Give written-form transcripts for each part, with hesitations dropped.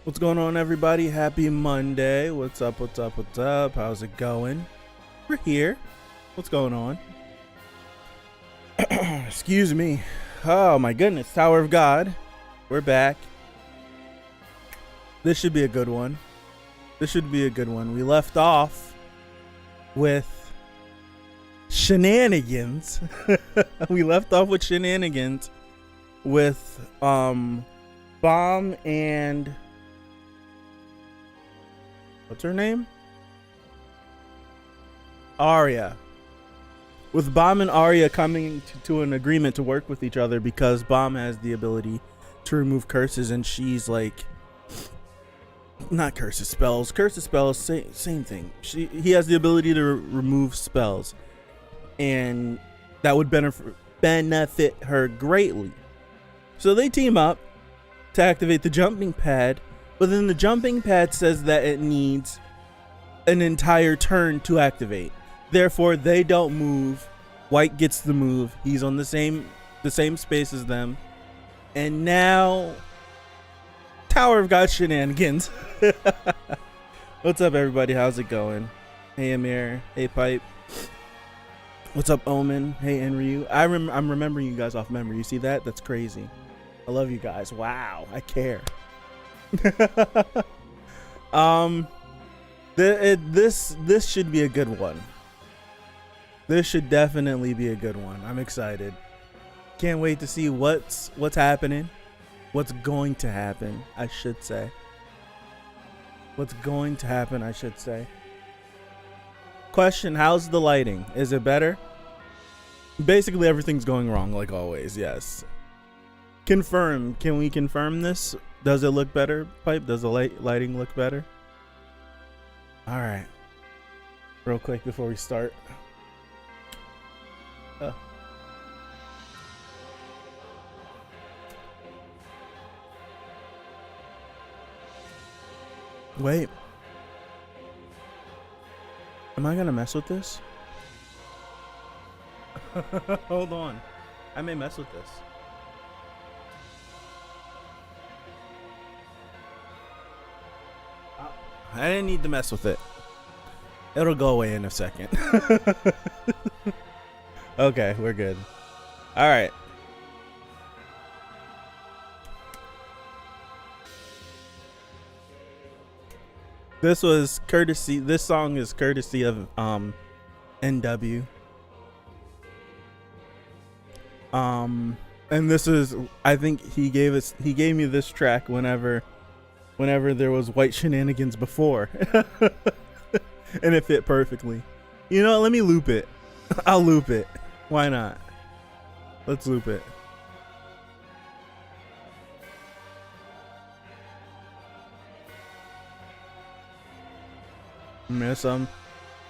What's going on, everybody? Happy Monday. What's up? What's up? What's up? How's it going? We're here. What's going on? Excuse me. Oh my goodness. Tower of God. We're back. This should be a good one. This should be a good one. We left off with shenanigans. We left off with shenanigans with Bomb and what's her name? Arya. With Bomb and Arya coming to an agreement to work with each other because Bomb has the ability to remove curses and she's like, not curses, spells. Curses, spells, same thing. He has the ability to remove spells, and that would benefit her greatly. So they team up to activate the jumping pad, but then the jumping pad says that it needs an entire turn to activate. Therefore, they don't move. White gets the move. He's on the same space as them. And now, Tower of God shenanigans. What's up, everybody? How's it going? Hey, Amir. Hey, Pipe. What's up, Omen? Hey, Enryu. I'm remembering you guys off memory. You see that? That's crazy. I love you guys. Wow, I care. This should be a good one. This should definitely be a good one. I'm excited. Can't wait to see what's happening. What's going to happen, I should say. What's going to happen, I should say. Question, how's the lighting? Is it better? Basically, everything's going wrong, like always, yes. Confirm. Can we confirm this? Does it look better, Pipe? Does the lighting look better? All right. Real quick before we start. Wait. Am I gonna mess with this? Hold on. I may mess with this. I didn't need to mess with it. It'll go away in a second. Okay, we're good. All right. This song is courtesy of NW. And this is, I think he gave me this track whenever there was white shenanigans before. And it fit perfectly. You know, let me loop it. I'll loop it. Why not? Let's loop it.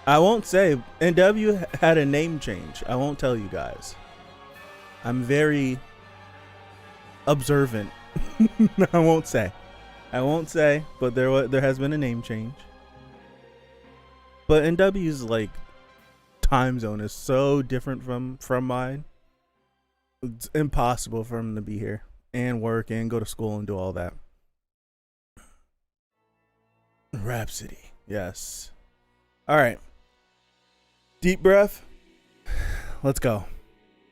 I won't say. NW had a name change. I won't tell you guys. I'm very observant. I won't say, but there has been a name change. But NW's like time zone is so different from mine. It's impossible for him to be here and work and go to school and do all that. Rhapsody. Yes. All right. Deep breath. Let's go.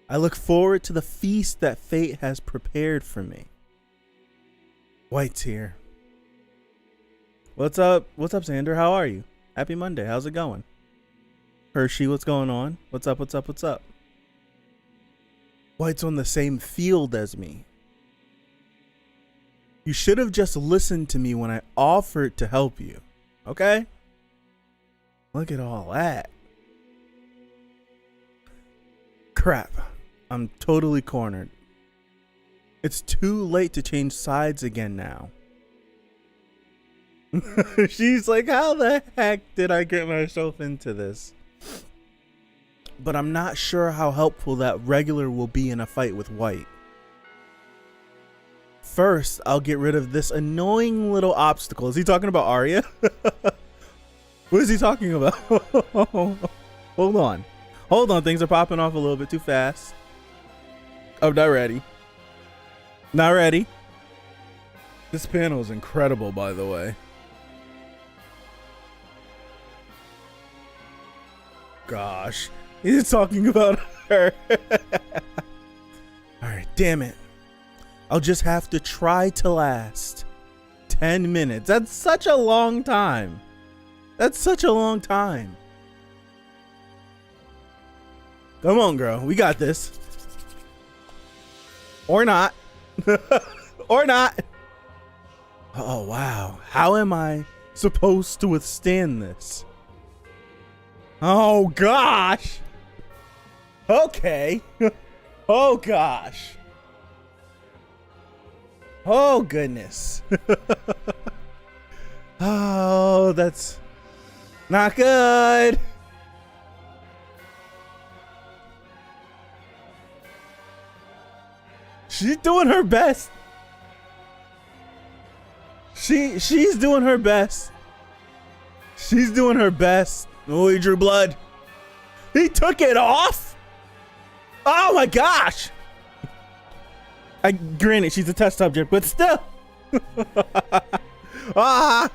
I look forward to the feast that fate has prepared for me. White's here. What's up? What's up, Xander? How are you? Happy Monday. How's it going? Hershey, what's going on? What's up? What's up? What's up? White's on the same field as me. You should have just listened to me when I offered to help you. Okay? Look at all that. Crap. I'm totally cornered. It's too late to change sides again now. She's like, how the heck did I get myself into this? But I'm not sure how helpful that regular will be in a fight with White. First, I'll get rid of this annoying little obstacle. Is he talking about Arya? What is he talking about? Hold on. Things are popping off a little bit too fast. I'm not ready. This panel is incredible, by the way. Gosh, he's talking about her. Alright, damn it. I'll just have to try to last 10 minutes. That's such a long time. That's such a long time. Come on, girl. We got this. Or not. Or not. Oh, wow. How am I supposed to withstand this? Oh, gosh. Okay. Oh, gosh. Oh, goodness. Oh, that's not good. She's doing her best. She's doing her best. She's doing her best. Oh, he drew blood. He took it off. Oh my gosh. Granted, she's a test subject, but still. Ah.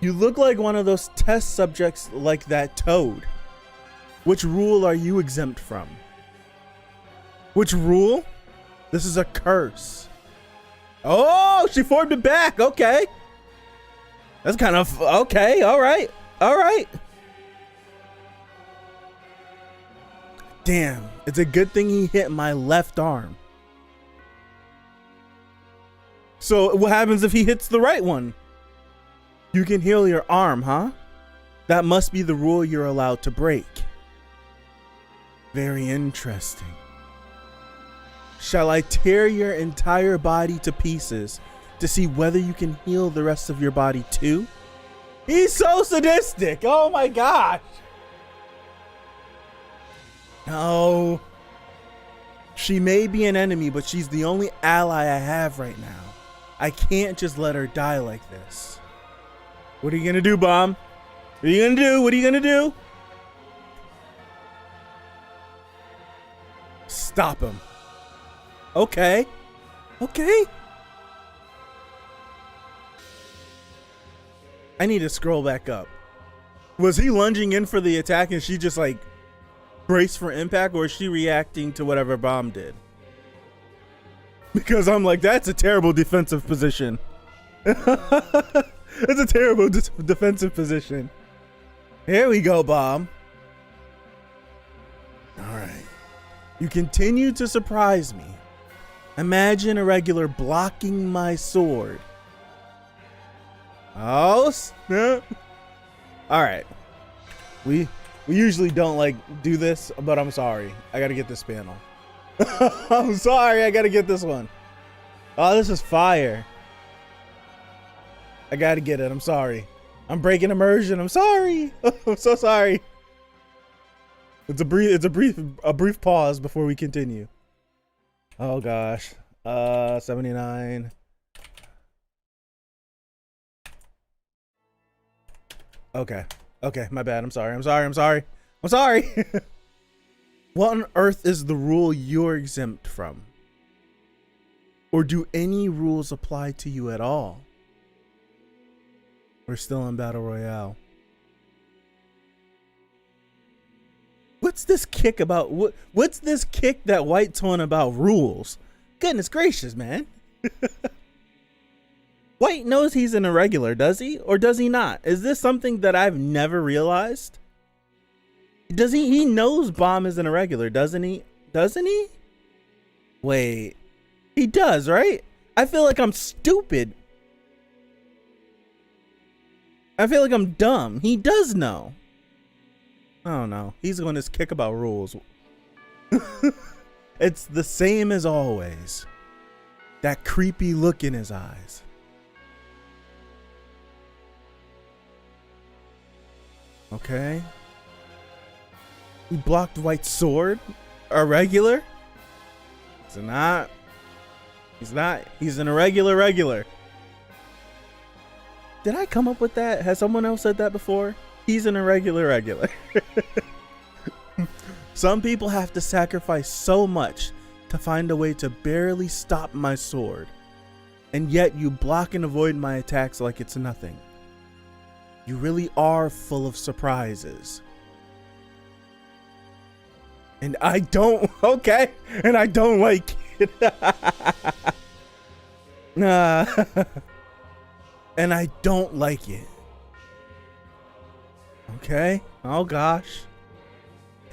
You look like one of those test subjects like that toad. Which rule are you exempt from? Which rule? This is a curse. Oh, she formed it back. Okay. That's kind of okay. All right. All right. Damn. It's a good thing he hit my left arm. So what happens if he hits the right one? You can heal your arm, huh? That must be the rule you're allowed to break. Very interesting. Shall I tear your entire body to pieces to see whether you can heal the rest of your body too? He's so sadistic. Oh my gosh. No. She may be an enemy, but she's the only ally I have right now. I can't just let her die like this. What are you gonna do, Bomb? What are you gonna do? What are you gonna do? Stop him. Okay. Okay. I need to scroll back up. Was he lunging in for the attack and she just like braced for impact, or is she reacting to whatever Bomb did? Because I'm like, that's a terrible defensive position. It's a terrible defensive position. Here we go, Bomb. All right. You continue to surprise me. Imagine a regular blocking my sword. Oh, snap. All right. We usually don't like do this, but I'm sorry. I got to get this panel. I'm sorry. I got to get this one. Oh, this is fire. I got to get it. I'm sorry. I'm breaking immersion. I'm sorry. I'm so sorry. It's a brief pause before we continue. Oh gosh. 79. Okay. Okay, my bad. I'm sorry. What on earth is the rule you're exempt from? Or do any rules apply to you at all? We're still in Battle Royale. What's this kick about? What's this kick that White's on about rules? Goodness gracious, man. White knows he's an irregular, does he? Or does he not? Is this something that I've never realized? Does he knows Bomb is an irregular, doesn't he? Doesn't he? Wait. He does, right? I feel like I'm stupid. I feel like I'm dumb. He does know. I don't know. He's going to kick about rules. It's the same as always. That creepy look in his eyes. Okay. He blocked White's sword. Irregular? He's not. He's not. He's an irregular regular. Did I come up with that? Has someone else said that before? He's an irregular regular. Some people have to sacrifice so much to find a way to barely stop my sword. and yet you block and avoid my attacks like it's nothing. You really are full of surprises. And I don't, okay, and I don't like it. And I don't like it. Okay? Oh gosh.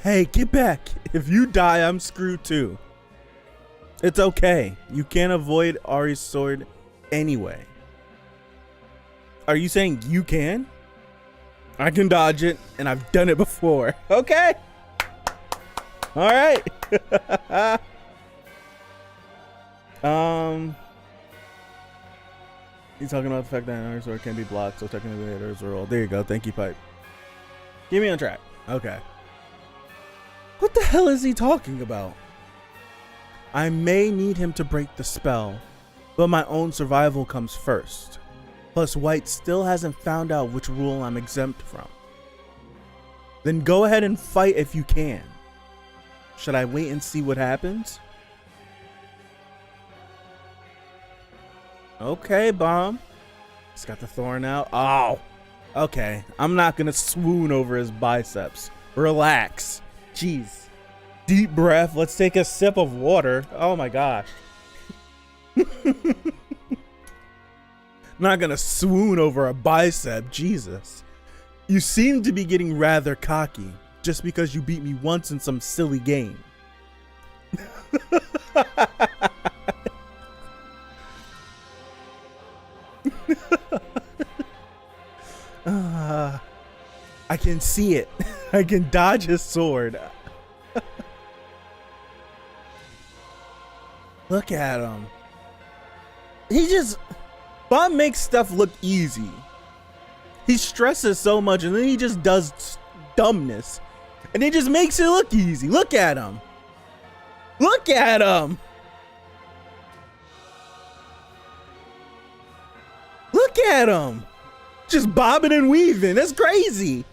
Hey, get back. If you die, I'm screwed too. It's okay. You can't avoid Ari's sword anyway. Are you saying you can? I can dodge it, and I've done it before. Okay. All right. He's talking about the fact that an Ari sword can be blocked, so technically it is a roll. There you go. Thank you, Pipe. Get me on track. Okay. What the hell is he talking about? I may need him to break the spell, but my own survival comes first. Plus, White still hasn't found out which rule I'm exempt from. Then go ahead and fight if you can. Should I wait and see what happens? Okay, Bomb. He's got the thorn out. Oh, okay. I'm not gonna swoon over his biceps. Relax. Jeez. Deep breath. Let's take a sip of water. Oh my gosh. Not gonna swoon over a bicep. Jesus. You seem to be getting rather cocky just because you beat me once in some silly game. I can see it. I can dodge his sword. Look at him. Bob makes stuff look easy. He stresses so much and then he just does dumbness. And he just makes it look easy. Look at him. Look at him. Look at him. Just bobbing and weaving. That's crazy.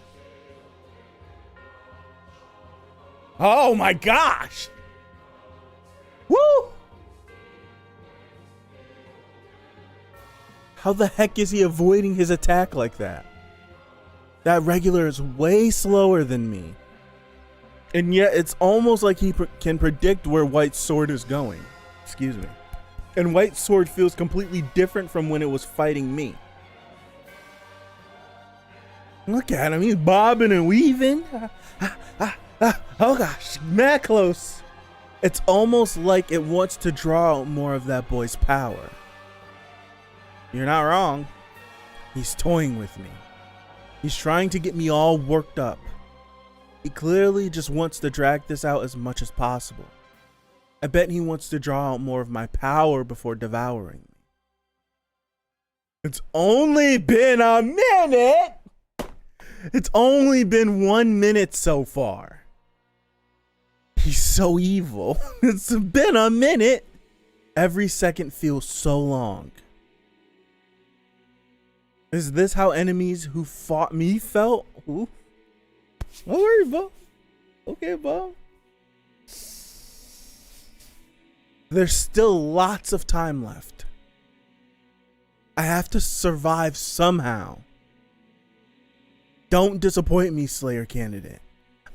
Oh my gosh. Woo. How the heck is he avoiding his attack like that? That regular is way slower than me. And yet it's almost like he can predict where White's sword is going. Excuse me. And White's sword feels completely different from when it was fighting me. Look at him. He's bobbing and weaving. Oh gosh. Mad close. It's almost like it wants to draw out more of that boy's power. You're not wrong. He's toying with me. He's trying to get me all worked up. He clearly just wants to drag this out as much as possible. I bet he wants to draw out more of my power before devouring me. It's only been a minute. It's only been 1 minute so far. He's so evil. It's been a minute. Every second feels so long. Is this how enemies who fought me felt? Ooh. Don't worry, Bob. Okay, Bob. There's still lots of time left. I have to survive somehow. Don't disappoint me, Slayer candidate.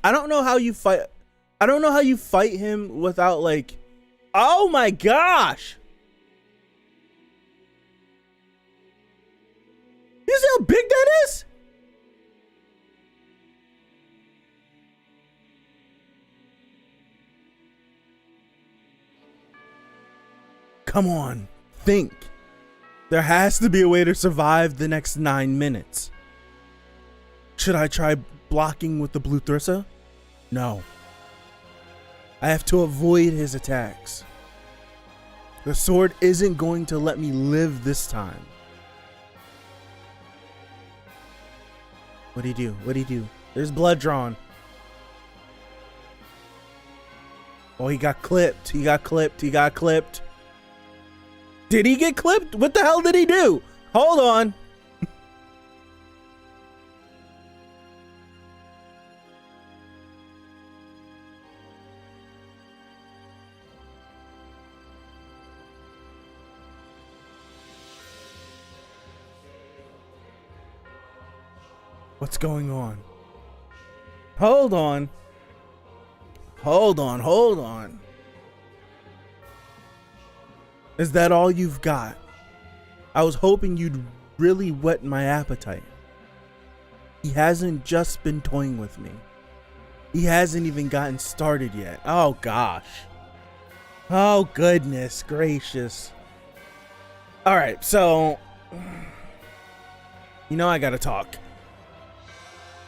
I don't know how you fight. I don't know how you fight him without like, oh my gosh. You see how big that is? Come on, think. There has to be a way to survive the next 9 minutes. Should I try blocking with the blue Thyrsa? No. I have to avoid his attacks. The sword isn't going to let me live this time. What'd he do? What'd he do? There's blood drawn. Oh, he got clipped. He got clipped. He got clipped. Did he get clipped? What the hell did he do? Hold on. What's going on? Hold on. Hold on. Is that all you've got? I was hoping you'd really whet my appetite. He hasn't just been toying with me. He hasn't even gotten started yet. Oh gosh. Oh goodness gracious. All right, so I gotta talk.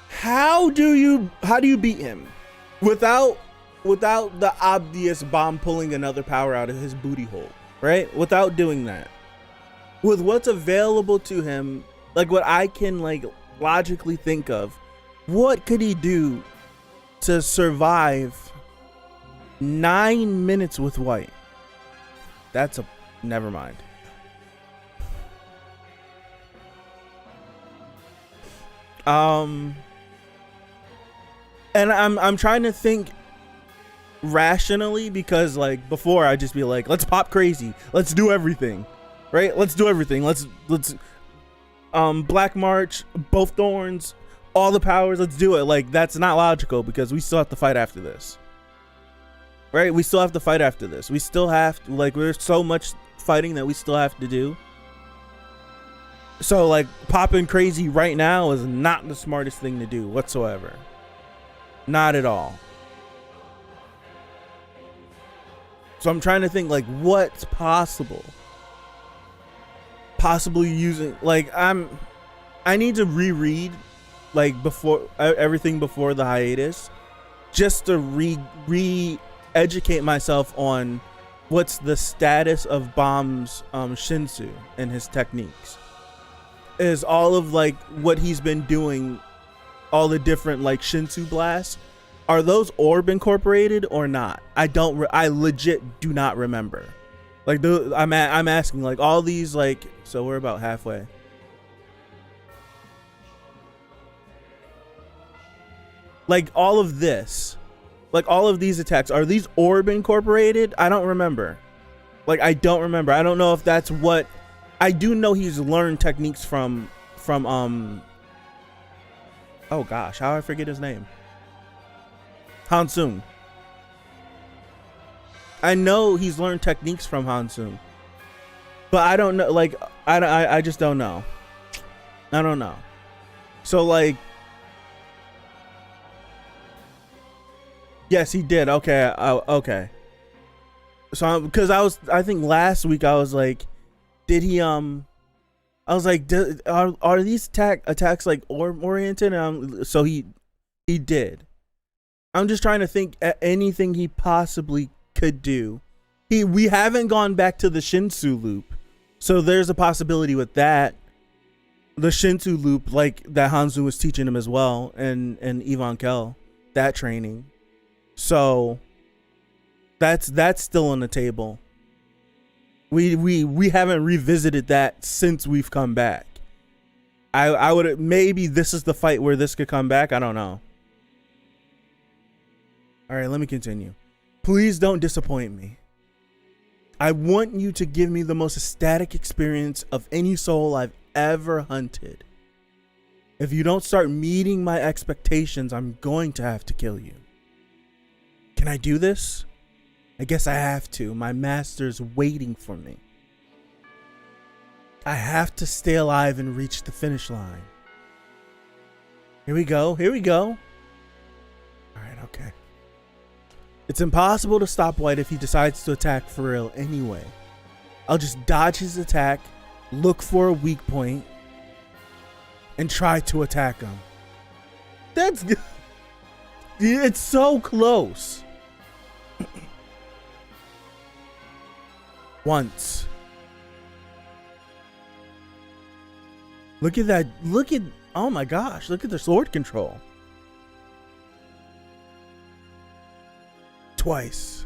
How do you beat him without the obvious bomb pulling another power out of his booty hole, right? Without doing that, with what's available to him, like what I can like logically think of, what could he do to survive 9 minutes with white? Never mind. And I'm trying to think rationally, because like before I'd just be like, let's pop crazy, let's do everything, right? Let's do everything. Let's Black March, both thorns, all the powers, let's do it. Like that's not logical because we still have to fight after this, right? We still have to fight after this. We still have to, like, there's so much fighting that we still have to do. So like popping crazy right now is not the smartest thing to do whatsoever. Not at all. So I'm trying to think like what's possible. Possibly using like I need to reread like before everything before the hiatus, just to re-educate myself on what's the status of Bomb's Shinsu and his techniques. Is all of like what he's been doing, all the different like Shinsu blasts, are those orb incorporated or not? I legit do not remember. Like I'm asking like all these, like, so we're about halfway. Like all of this, like all of these attacks, are these orb incorporated? I don't remember. Like I don't remember. I don't know if that's what. I do know he's learned techniques from oh gosh, how I forget his name? Hansung. I know he's learned techniques from Hansung, but I don't know, like I just don't know. I don't know. So like, yes, he did. Okay, okay. So because I think last week I was like, did he I was like, are these attacks like orb oriented? So he did. I'm just trying to think at anything he possibly could do. We haven't gone back to the Shinsu loop, so there's a possibility with that. The Shinsu loop, like that Hanzo was teaching him as well, and Ivan Kell, that training. So that's still on the table. We haven't revisited that since we've come back. I would, maybe this is the fight where this could come back. I don't know. All right, let me continue. Please don't disappoint me. I want you to give me the most ecstatic experience of any soul I've ever hunted. If you don't start meeting my expectations, I'm going to have to kill you. Can I do this? I guess I have to. My master's waiting for me. I have to stay alive and reach the finish line. Here we go. Here we go. All right, okay. It's impossible to stop White if he decides to attack for real anyway. I'll just dodge his attack, look for a weak point, and try to attack him. That's good. It's so close. Once. Look at that. Oh my gosh, look at the sword control. Twice.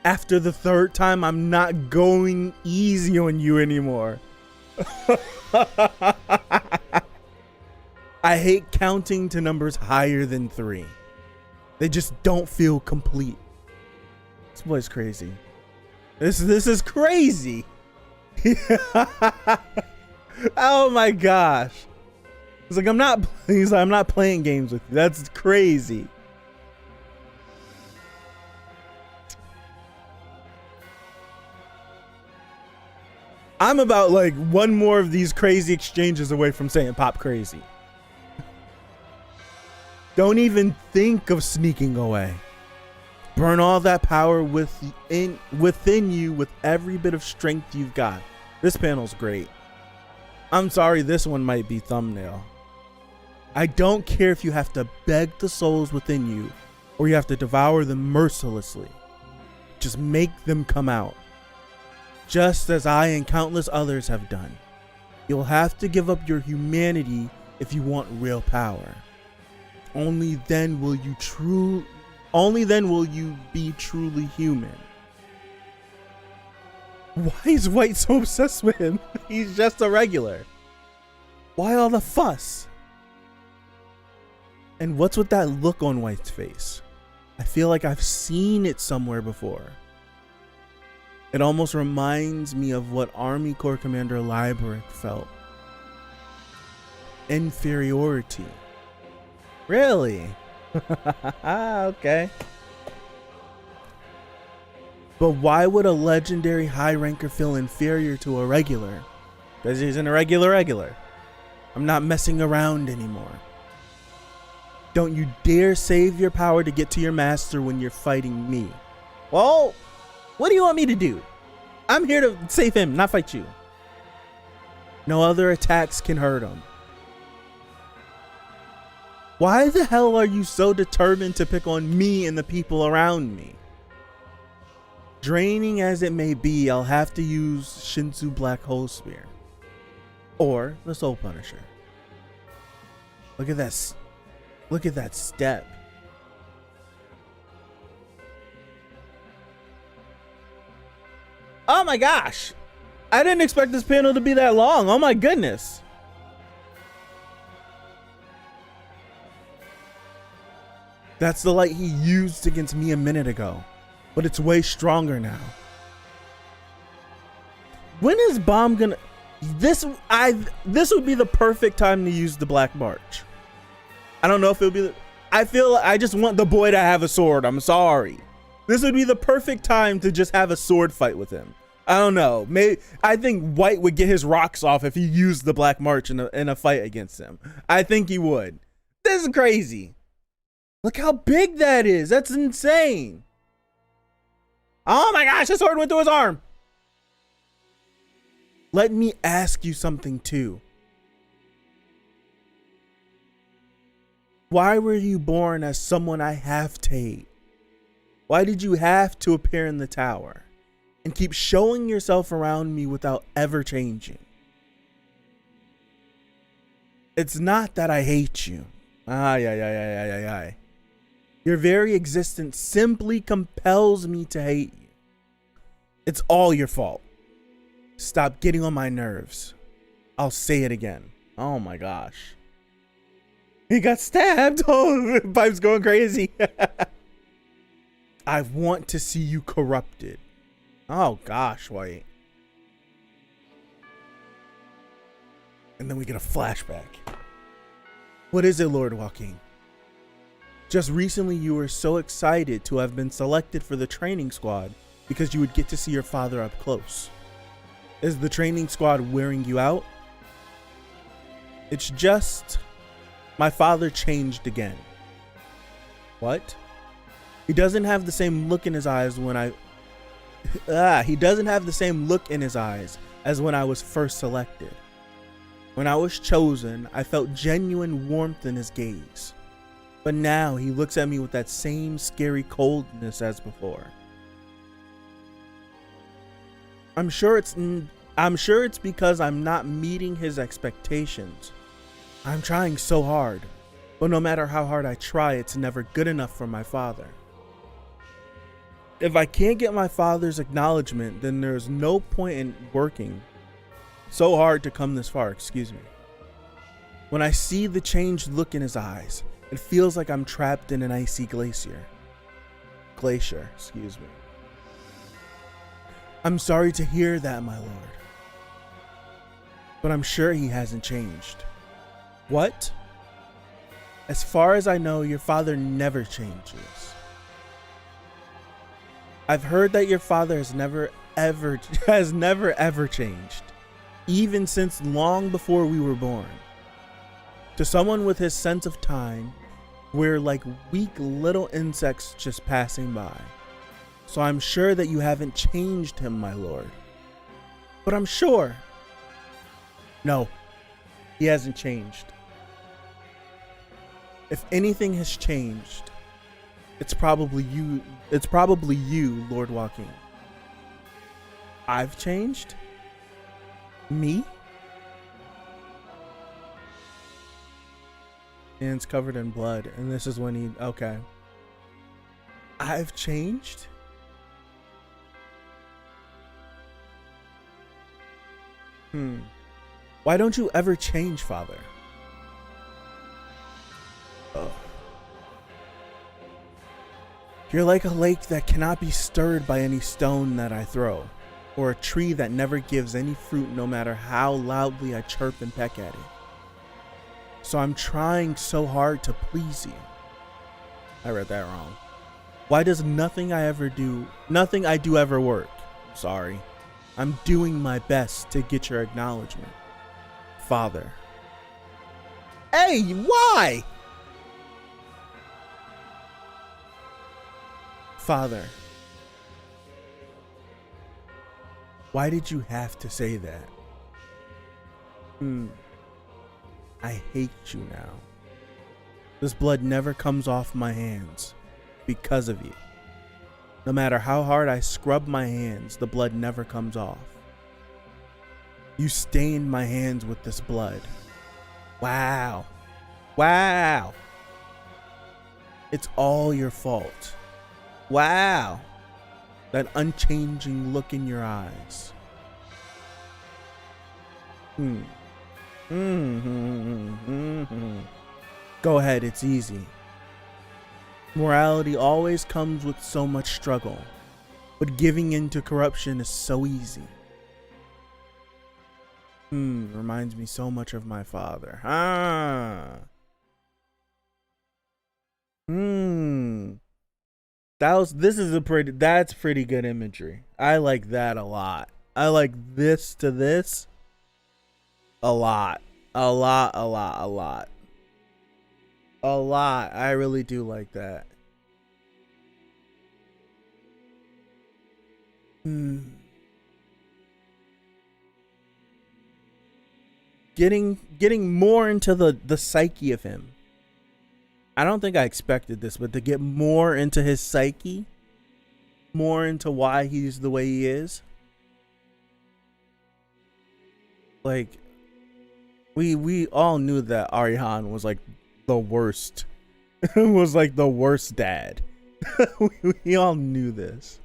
After the third time, I'm not going easy on you anymore. I hate counting to numbers higher than 3. They just don't feel complete. This boy's crazy. This is crazy. Oh my gosh. He's like, I'm not playing games with you. That's crazy. I'm about like one more of these crazy exchanges away from saying pop crazy. Don't even think of sneaking away. Burn all that power within you with every bit of strength you've got. This panel's great. I'm sorry, this one might be thumbnail. I don't care if you have to beg the souls within you or you have to devour them mercilessly. Just make them come out. Just as I and countless others have done. You'll have to give up your humanity if you want real power. Only then will you be truly human. Why is White so obsessed with him? He's just a regular. Why all the fuss? And what's with that look on White's face? I feel like I've seen it somewhere before. It almost reminds me of what Army Corps Commander Liebrecht felt. Inferiority. Really? Okay. But why would a legendary high ranker feel inferior to a regular? Because he's an irregular regular. I'm not messing around anymore. Don't you dare save your power to get to your master when you're fighting me. Well, what do you want me to do? I'm here to save him, not fight you. No other attacks can hurt him. Why the hell are you so determined to pick on me and the people around me? Draining as it may be, I'll have to use Shinsu Black Hole Spear. Or the Soul Punisher. Look at that. Look at that step. Oh my gosh. I didn't expect this panel to be that long. Oh my goodness. That's the light he used against me a minute ago, but it's way stronger now. When is Bomb gonna... This would be the perfect time to use the Black March. I don't know if it'll be... I just want the boy to have a sword. I'm sorry. This would be the perfect time to just have a sword fight with him. I don't know. Maybe I think White would get his rocks off if he used the Black March in a fight against him. I think he would. This is crazy. Look how big that is. That's insane. Oh my gosh, the sword went through his arm. Let me ask you something too. Why were you born as someone I have to hate? Why did you have to appear in the tower and keep showing yourself around me without ever changing? It's not that I hate you. Your very existence simply compels me to hate you. It's all your fault. Stop getting on my nerves. I'll say it again. Oh my gosh. He got stabbed. Oh, Pipe's going crazy. I want to see you corrupted. Oh gosh, White. And then we get a flashback. What is it, Lord Joaquin? Just recently you were so excited to have been selected for the training squad because you would get to see your father up close. Is the training squad wearing you out? It's just my father changed again. What? He doesn't have the same look in his eyes when he doesn't have the same look in his eyes as when I was first selected. When I was chosen, I felt genuine warmth in his gaze. But now he looks at me with that same scary coldness as before. I'm sure it's because I'm not meeting his expectations. I'm trying so hard, but no matter how hard I try, it's never good enough for my father. If I can't get my father's acknowledgement, then there's no point in working so hard to come this far, excuse me. When I see the changed look in his eyes, it feels like I'm trapped in an icy glacier, excuse me. I'm sorry to hear that, my lord. But I'm sure he hasn't changed. What? As far as I know, your father never changes. I've heard that your father has never ever changed, even since long before we were born. To someone with his sense of time, we're like weak little insects just passing by. So I'm sure that you haven't changed him, my lord. But I'm sure. No, he hasn't changed. If anything has changed, it's probably you. It's probably you, Lord Joaquin. I've changed? Me? Hands covered in blood, and this is when he... Okay. I've changed? Why don't you ever change, Father? Oh. You're like a lake that cannot be stirred by any stone that I throw, or a tree that never gives any fruit no matter how loudly I chirp and peck at it. So I'm trying so hard to please you. I read that wrong. Why does nothing I do ever work? Sorry. I'm doing my best to get your acknowledgement. Father. Hey, why? Father. Why did you have to say that? I hate you now. This blood never comes off my hands because of you. No matter how hard I scrub my hands, the blood never comes off. You stained my hands with this blood. Wow. Wow. It's all your fault. Wow. That unchanging look in your eyes. Go ahead, it's easy. Morality always comes with so much struggle, but giving in to corruption is so easy. Reminds me so much of my father. That's pretty good imagery. I like that a lot. I like this to this a lot. A lot. I really do like that. Getting more into the psyche of him. I don't think I expected this, but to get more into his psyche, more into why he's the way he is. Like, we all knew that Arihan was like the worst. Was like the worst dad. We all knew this.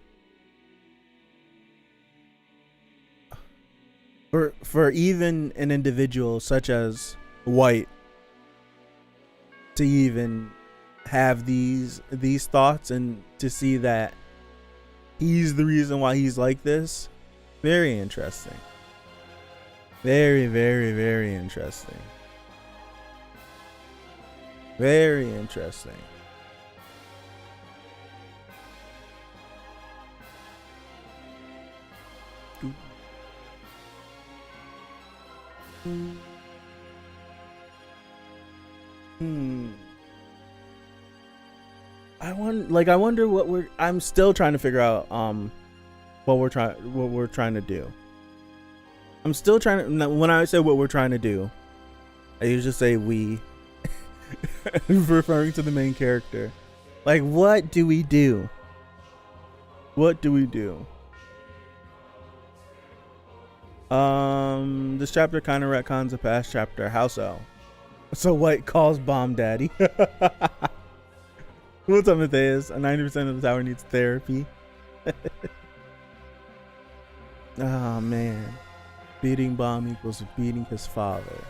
For even an individual such as White to even have these thoughts and to see that he's the reason why he's like this, very interesting. Very, very, very interesting. Very interesting. I wonder what I'm still trying to figure out what we're trying to do. I'm still trying to, when I say what we're trying to do, I usually say we, referring to the main character. Like, what do we do? What do we do? This chapter kind of retcons the past chapter. How so? So White calls Bomb Daddy. What's up, Matthias? 90% of the tower needs therapy. Oh man. Beating Bomb equals beating his father.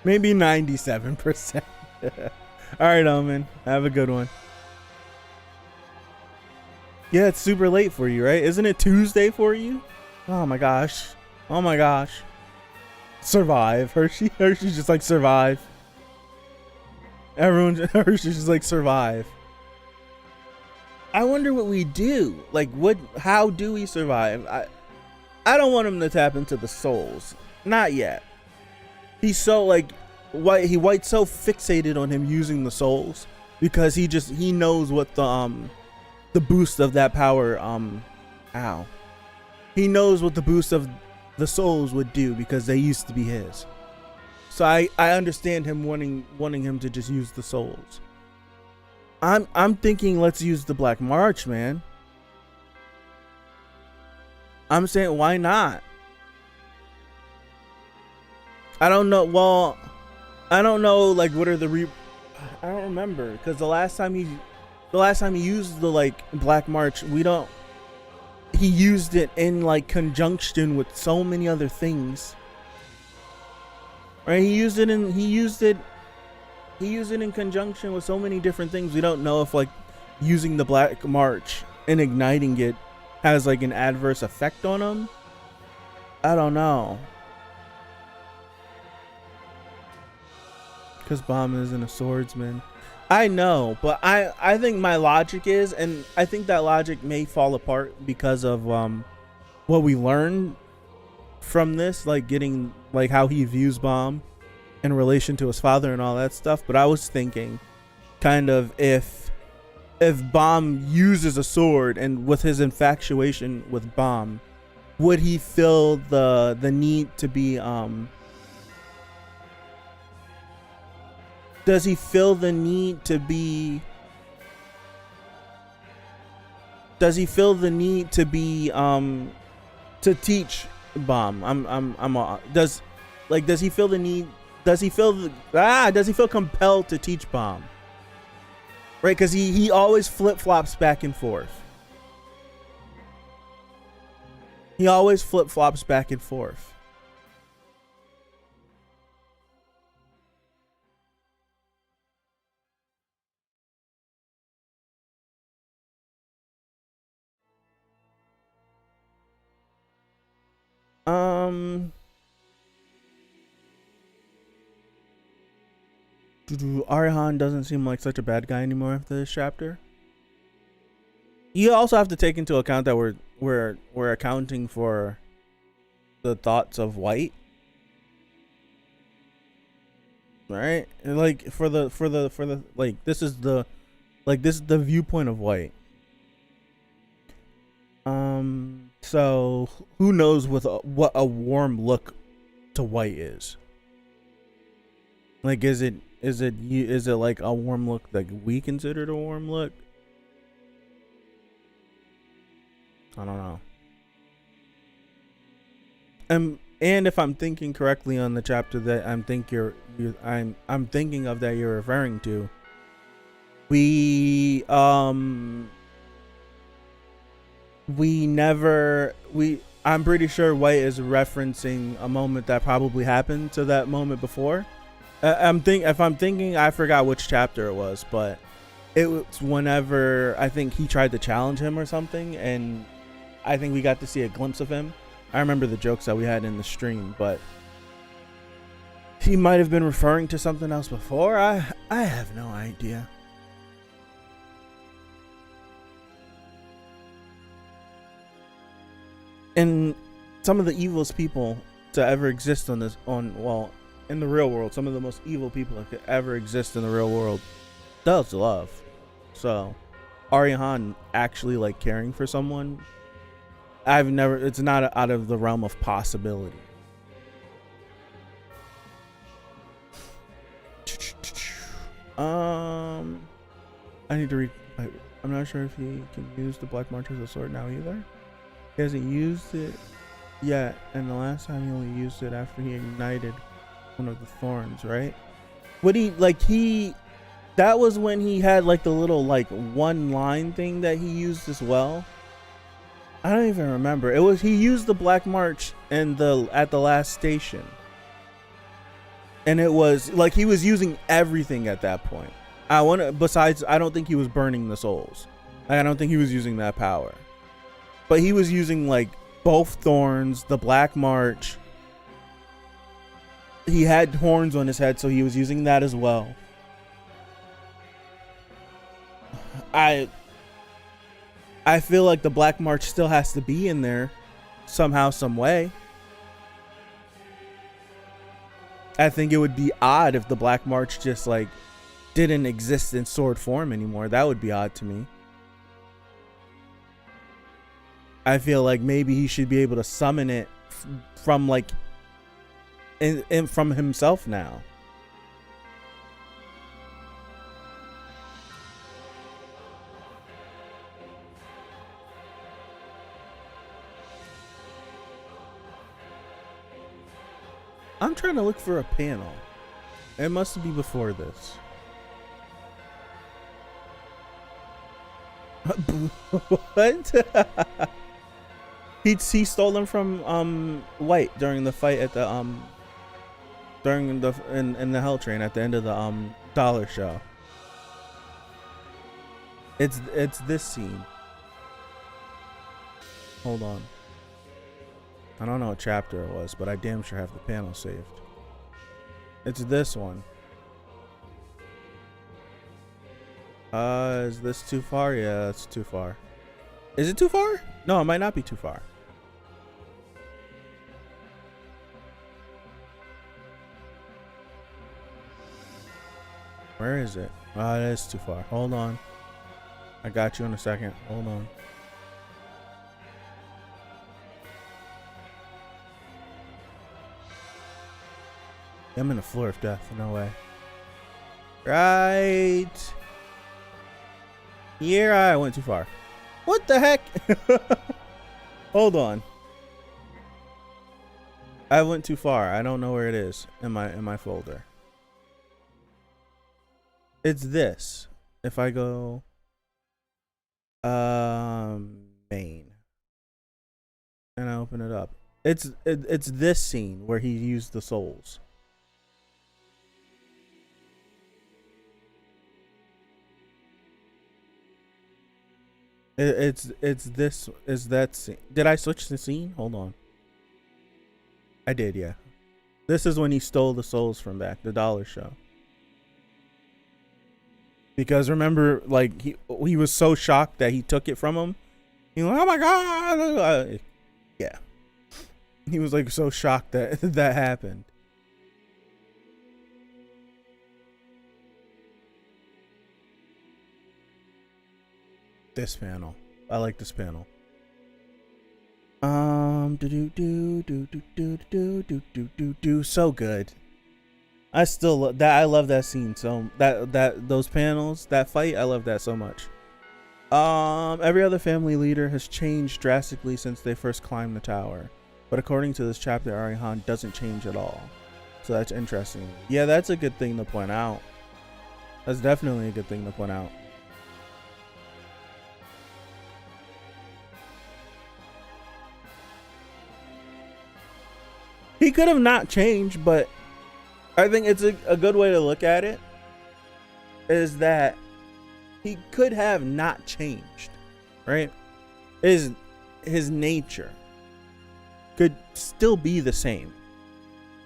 Maybe 97%. Alright, Omen. Have a good one. Yeah, it's super late for you, right? Isn't it Tuesday for you? Oh my gosh. Oh my gosh. survive. Hershey's just like survive. Hershey's just like survive. I wonder what we do. Like, how do we survive? I don't want him to tap into the souls. Not yet. He's so like White's so fixated on him using the souls because he knows what the boost of that power he knows what the boost of the souls would do because they used to be his. So I understand him wanting him to just use the souls. I'm thinking let's use the Black March, man. I'm saying why not? I don't know. Well, I don't know. Like, what are I don't remember because the last time he used the like Black March, he used it in like conjunction with so many other things. Right? He used it in conjunction with so many different things. We don't know if like using the Black March and igniting it has like an adverse effect on him. I don't know. Because Bomb isn't a swordsman. I know, but I think my logic is, and I think that logic may fall apart because of what we learned from this, like getting like how he views Bomb in relation to his father and all that stuff. But I was thinking kind of if Bomb uses a sword and with his infatuation with Bomb, would he feel the need to be does he feel the need to be to teach Bomb? Does he feel the need, does he feel compelled to teach Bomb? Right, because he always flip-flops back and forth. He always flip-flops back and forth. Arihan doesn't seem like such a bad guy anymore after this chapter. You also have to take into account that we're accounting for the thoughts of White, right? Like for the like this is the viewpoint of White. So who knows what a warm look to White is? Like, is it like a warm look like we considered a warm look? I don't know. And if I'm thinking correctly on the chapter that I'm thinking of that you're referring to, I'm pretty sure White is referencing a moment that probably happened to that moment before. If I'm thinking, I forgot which chapter it was, but it was whenever I think he tried to challenge him or something, and I think we got to see a glimpse of him. I remember the jokes that we had in the stream, but he might have been referring to something else before. I have no idea. And some of the evilest people to ever exist in the real world, some of the most evil people that could ever exist in the real world does love. So Arihan actually like caring for someone, it's not out of the realm of possibility. I need to read. I'm not sure if he can use the Black March as a sword now either. He hasn't used it yet, and the last time he only used it after he ignited one of the thorns, right? That was when he had like the little like one line thing that he used as well. I don't even remember. He used the Black March at the last station. And it was like he was using everything at that point. I don't think he was burning the souls. I don't think he was using that power. But he was using like both thorns, the Black March, he had horns on his head, so he was using that as well. I feel like the Black March still has to be in there somehow, some way. I think it would be odd if the Black March just like didn't exist in sword form anymore. That would be odd to me. I feel like maybe he should be able to summon it from like from himself now. I'm trying to look for a panel. It must be before this. What? he stole them from White during the fight at the during the in the Hell Train at the end of the dollar show. It's this scene. Hold on. I don't know what chapter it was, but I damn sure have the panel saved. It's this one. Is this too far? Yeah, that's too far. Is it too far? No, it might not be too far. Where is it? Oh, it is too far. Hold on. I got you in a second. Hold on. I'm in the floor of death. No way. Right. Here I went too far. What the heck? Hold on. I went too far. I don't know where it is in my folder. It's this. If I go main and I open it up. It's this scene where he used the souls. It's this is that scene. Did I switch the scene? Hold on. I did, yeah. This is when he stole the souls from back, the dollar show. Because remember, like he was so shocked that he took it from him. He was like, oh my god! Yeah. He was like so shocked that that happened. This panel. I like this panel. So good. I still love that. I love that scene. So those panels, that fight, I love that so much. Every other family leader has changed drastically since they first climbed the tower, but according to this chapter, Arihan doesn't change at all. So that's interesting. Yeah, that's a good thing to point out. That's definitely a good thing to point out. He could have not changed, but I think it's a good way to look at it is that he could have not changed, right? His nature could still be the same,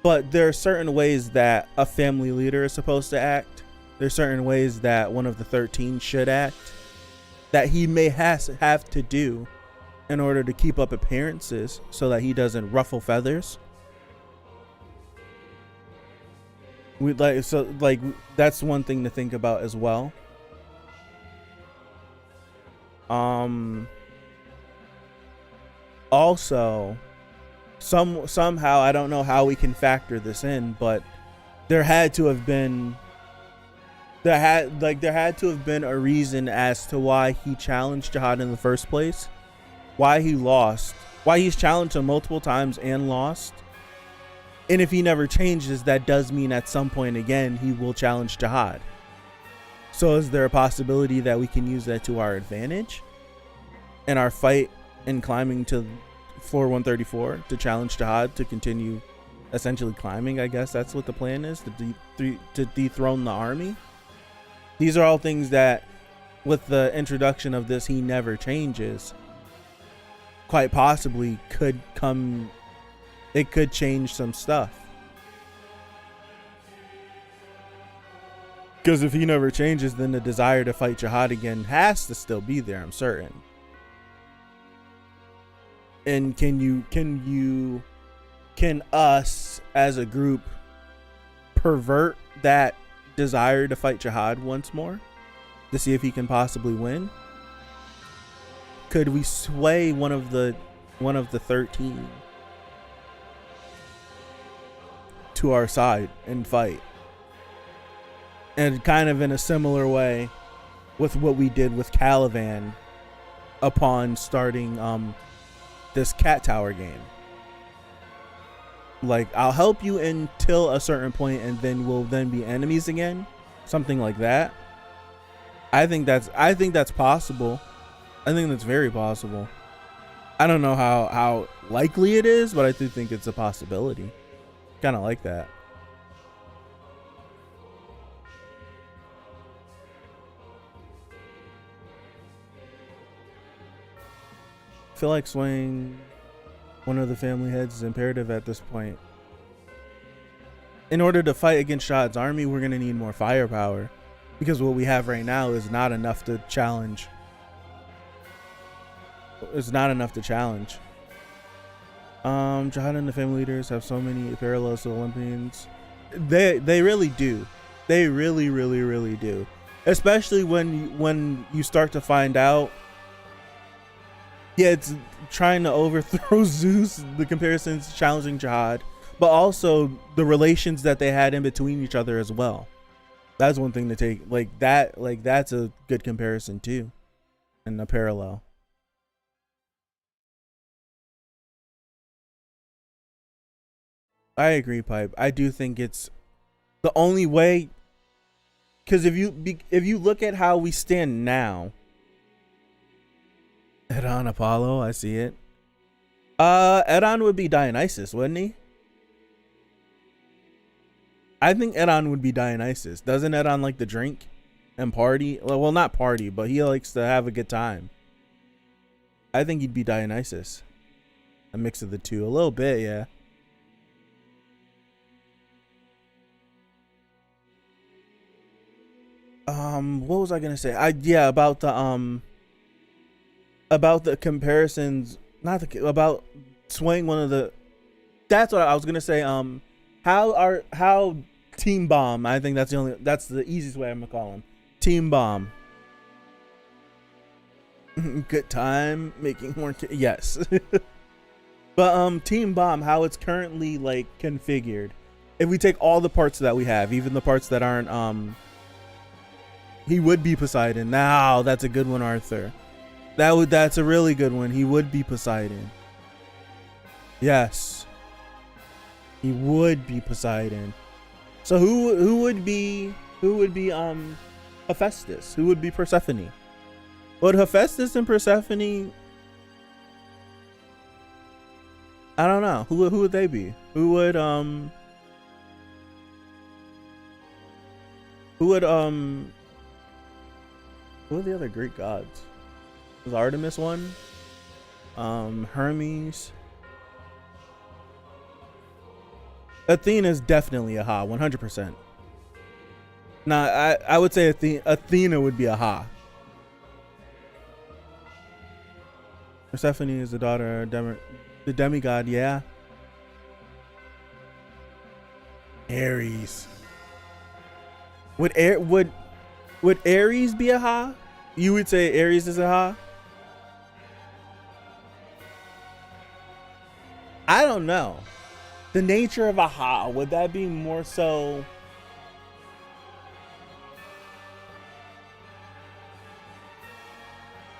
but there are certain ways that a family leader is supposed to act. There's certain ways that one of the 13 should act that he may have to do in order to keep up appearances so that he doesn't ruffle feathers. That's one thing to think about as well. Also, somehow I don't know how we can factor this in, but there had to have been a reason as to why he challenged Jihad in the first place, why he lost, why he's challenged him multiple times and lost. And if he never changes, that does mean at some point again he will challenge Jihad. So is there a possibility that we can use that to our advantage in our fight in climbing to floor 134 to challenge Jihad to continue essentially climbing? I guess that's what the plan is, to dethrone the army. These are all things that with the introduction of this he never changes quite possibly could come. It could change some stuff. Because if he never changes, then the desire to fight jihad again has to still be there, I'm certain. And can us as a group pervert that desire to fight jihad once more to see if he can possibly win? Could we sway one of the 13 to our side and fight? And kind of in a similar way with what we did with Caliban upon starting this Cat Tower game. Like, I'll help you until a certain point and then we'll then be enemies again. Something like that. I think that's possible. I think that's very possible. I don't know how likely it is, but I do think it's a possibility. Kind of like that. I feel like swaying one of the family heads is imperative at this point. In order to fight against Shad's army, we're going to need more firepower, because what we have right now is not enough to challenge. It's not enough to challenge. Jihad and the family leaders have so many parallels to the Olympians. They really do. They really do. Especially when you start to find out. Yeah, it's trying to overthrow Zeus, the comparisons challenging Jihad, but also the relations that they had in between each other as well. That's one thing to take, that's a good comparison too, and a parallel. I agree, Pipe. I do think it's the only way, because if you look at how we stand now, Edon Apollo, I see it. Edon would be Dionysus, wouldn't he? I think Edon would be Dionysus. Doesn't Edon like to drink and party? Well, not party, but he likes to have a good time. I think he'd be Dionysus. A mix of the two, a little bit, yeah. What was I gonna say? About the comparisons, about swaying one of the. That's what I was gonna say. How Team Bomb? I think that's the easiest way I'm gonna call him. Team Bomb. Good time making more. Yes. But Team Bomb, how it's currently like configured. If we take all the parts that we have, even the parts that aren't he would be Poseidon. Now that's a good one, Arthur. That's a really good one. He would be Poseidon. Yes. He would be Poseidon. So who would be Hephaestus? Who would be Persephone? Would Hephaestus and Persephone, I don't know. Who would they be? Who are the other Greek gods? Was Artemis one? Hermes. Athena is definitely a ha, 100%. Nah, I would say Athena would be a ha. Persephone is the daughter of the demigod, yeah. Ares. Would Ares be a ha? You would say Ares is a ha? I don't know. The nature of a ha, would that be more so?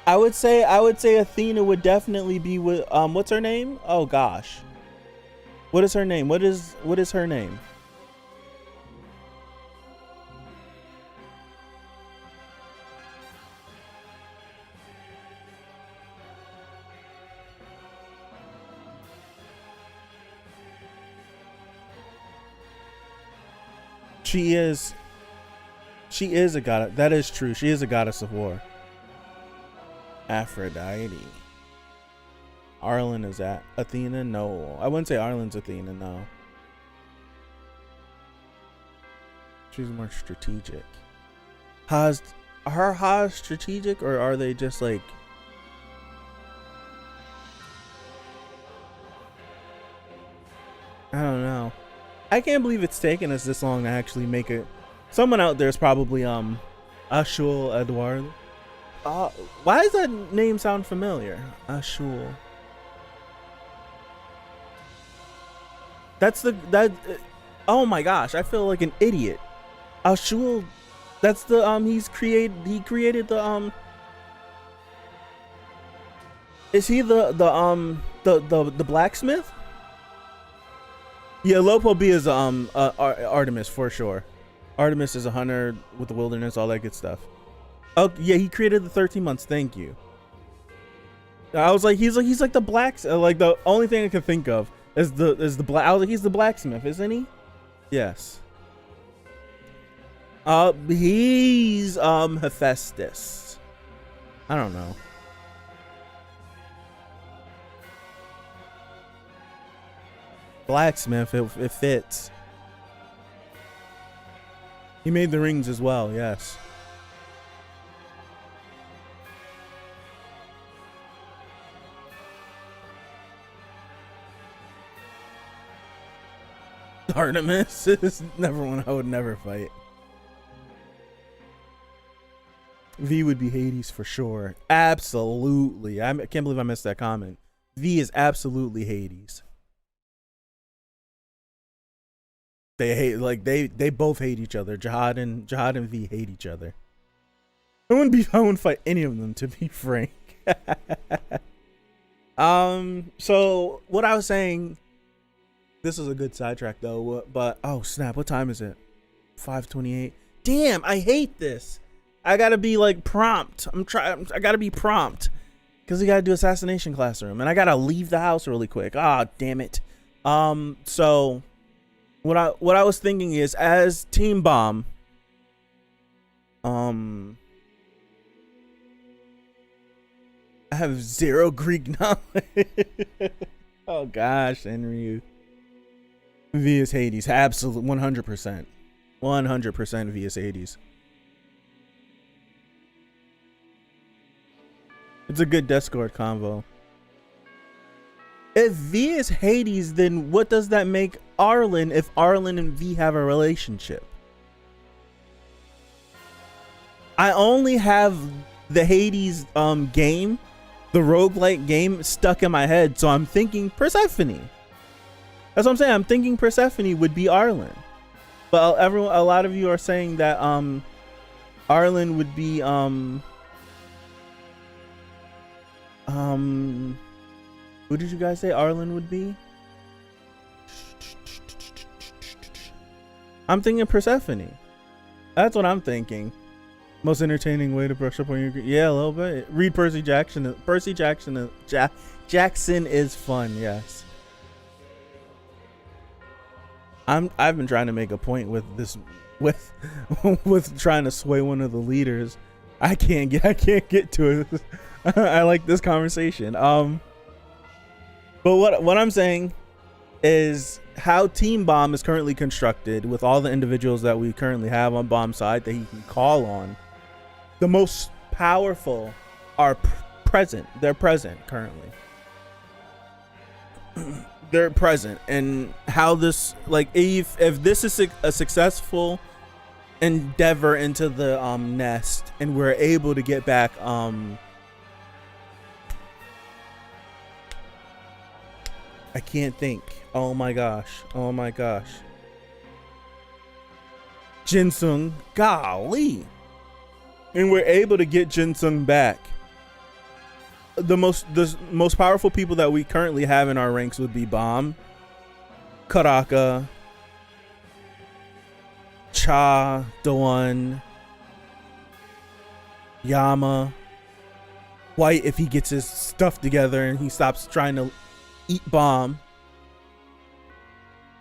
I would say Athena would definitely be with what's her name? Oh gosh. What is her name? What is her name? She is a goddess. That is true. She is a goddess of war. Aphrodite. Arlen is that Athena? No, I wouldn't say Arlen's Athena. No, she's more strategic. Are Haas strategic, or are they just like? I don't know. I can't believe it's taken us this long to actually make it. Someone out there is probably Ashul Edward. Why does that name sound familiar? Ashul. That's that. Oh my gosh, I feel like an idiot. Ashul. That's the he created the Is he the blacksmith? Yeah, Lopo B is Artemis for sure. Artemis is a hunter with the wilderness, all that good stuff. Oh yeah, he created the 13 months. Thank you. I was like, he's like the like the only thing I could think of is the black. I was like, he's the blacksmith, isn't he? Yes. He's Hephaestus. I don't know. Blacksmith, it fits. He made the rings as well, yes. Artemis is never one I would never fight. V would be Hades for sure. Absolutely. I can't believe I missed that comment. V is absolutely Hades. They hate, like they both hate each other. Jihad and V hate each other. I wouldn't fight any of them, to be frank. So what I was saying, this is a good sidetrack though, but oh snap, what time is it? 5:28. Damn, I hate this. I gotta be like prompt. I gotta be prompt because we gotta do assassination classroom, and I gotta leave the house really quick. Ah, damn it. So what I was thinking is, as Team Bomb, I have 0 Greek knowledge. Oh gosh, Enryu. V is Hades, absolute 100%. 100% V is Hades. It's a good Discord convo. If V is Hades, then what does that make Arlen if Arlen and V have a relationship? I only have the Hades game, the roguelike game, stuck in my head, so I'm thinking Persephone. That's what I'm saying. I'm thinking Persephone would be Arlen. But a lot of you are saying that Arlen would be who did you guys say Arlen would be? I'm thinking Persephone. That's what I'm thinking. Most entertaining way to brush up on your... Yeah, a little bit. Read Percy Jackson. Percy Jackson. Jackson is fun, yes. I've been trying to make a point with this, with trying to sway one of the leaders. I can't get to it. I like this conversation. But what I'm saying is how Team Bomb is currently constructed with all the individuals that we currently have on Bomb's side that he can call on. The most powerful are present. They're present currently. They're present, and how this, like, if this is a successful endeavor into the nest, and we're able to get back I can't think. Oh my gosh. Jinsung, golly. And we're able to get Jinsung back. The most powerful people that we currently have in our ranks would be Bomb, Karaka, Cha, Dawn, Yama, White if he gets his stuff together and he stops trying to eat Bomb,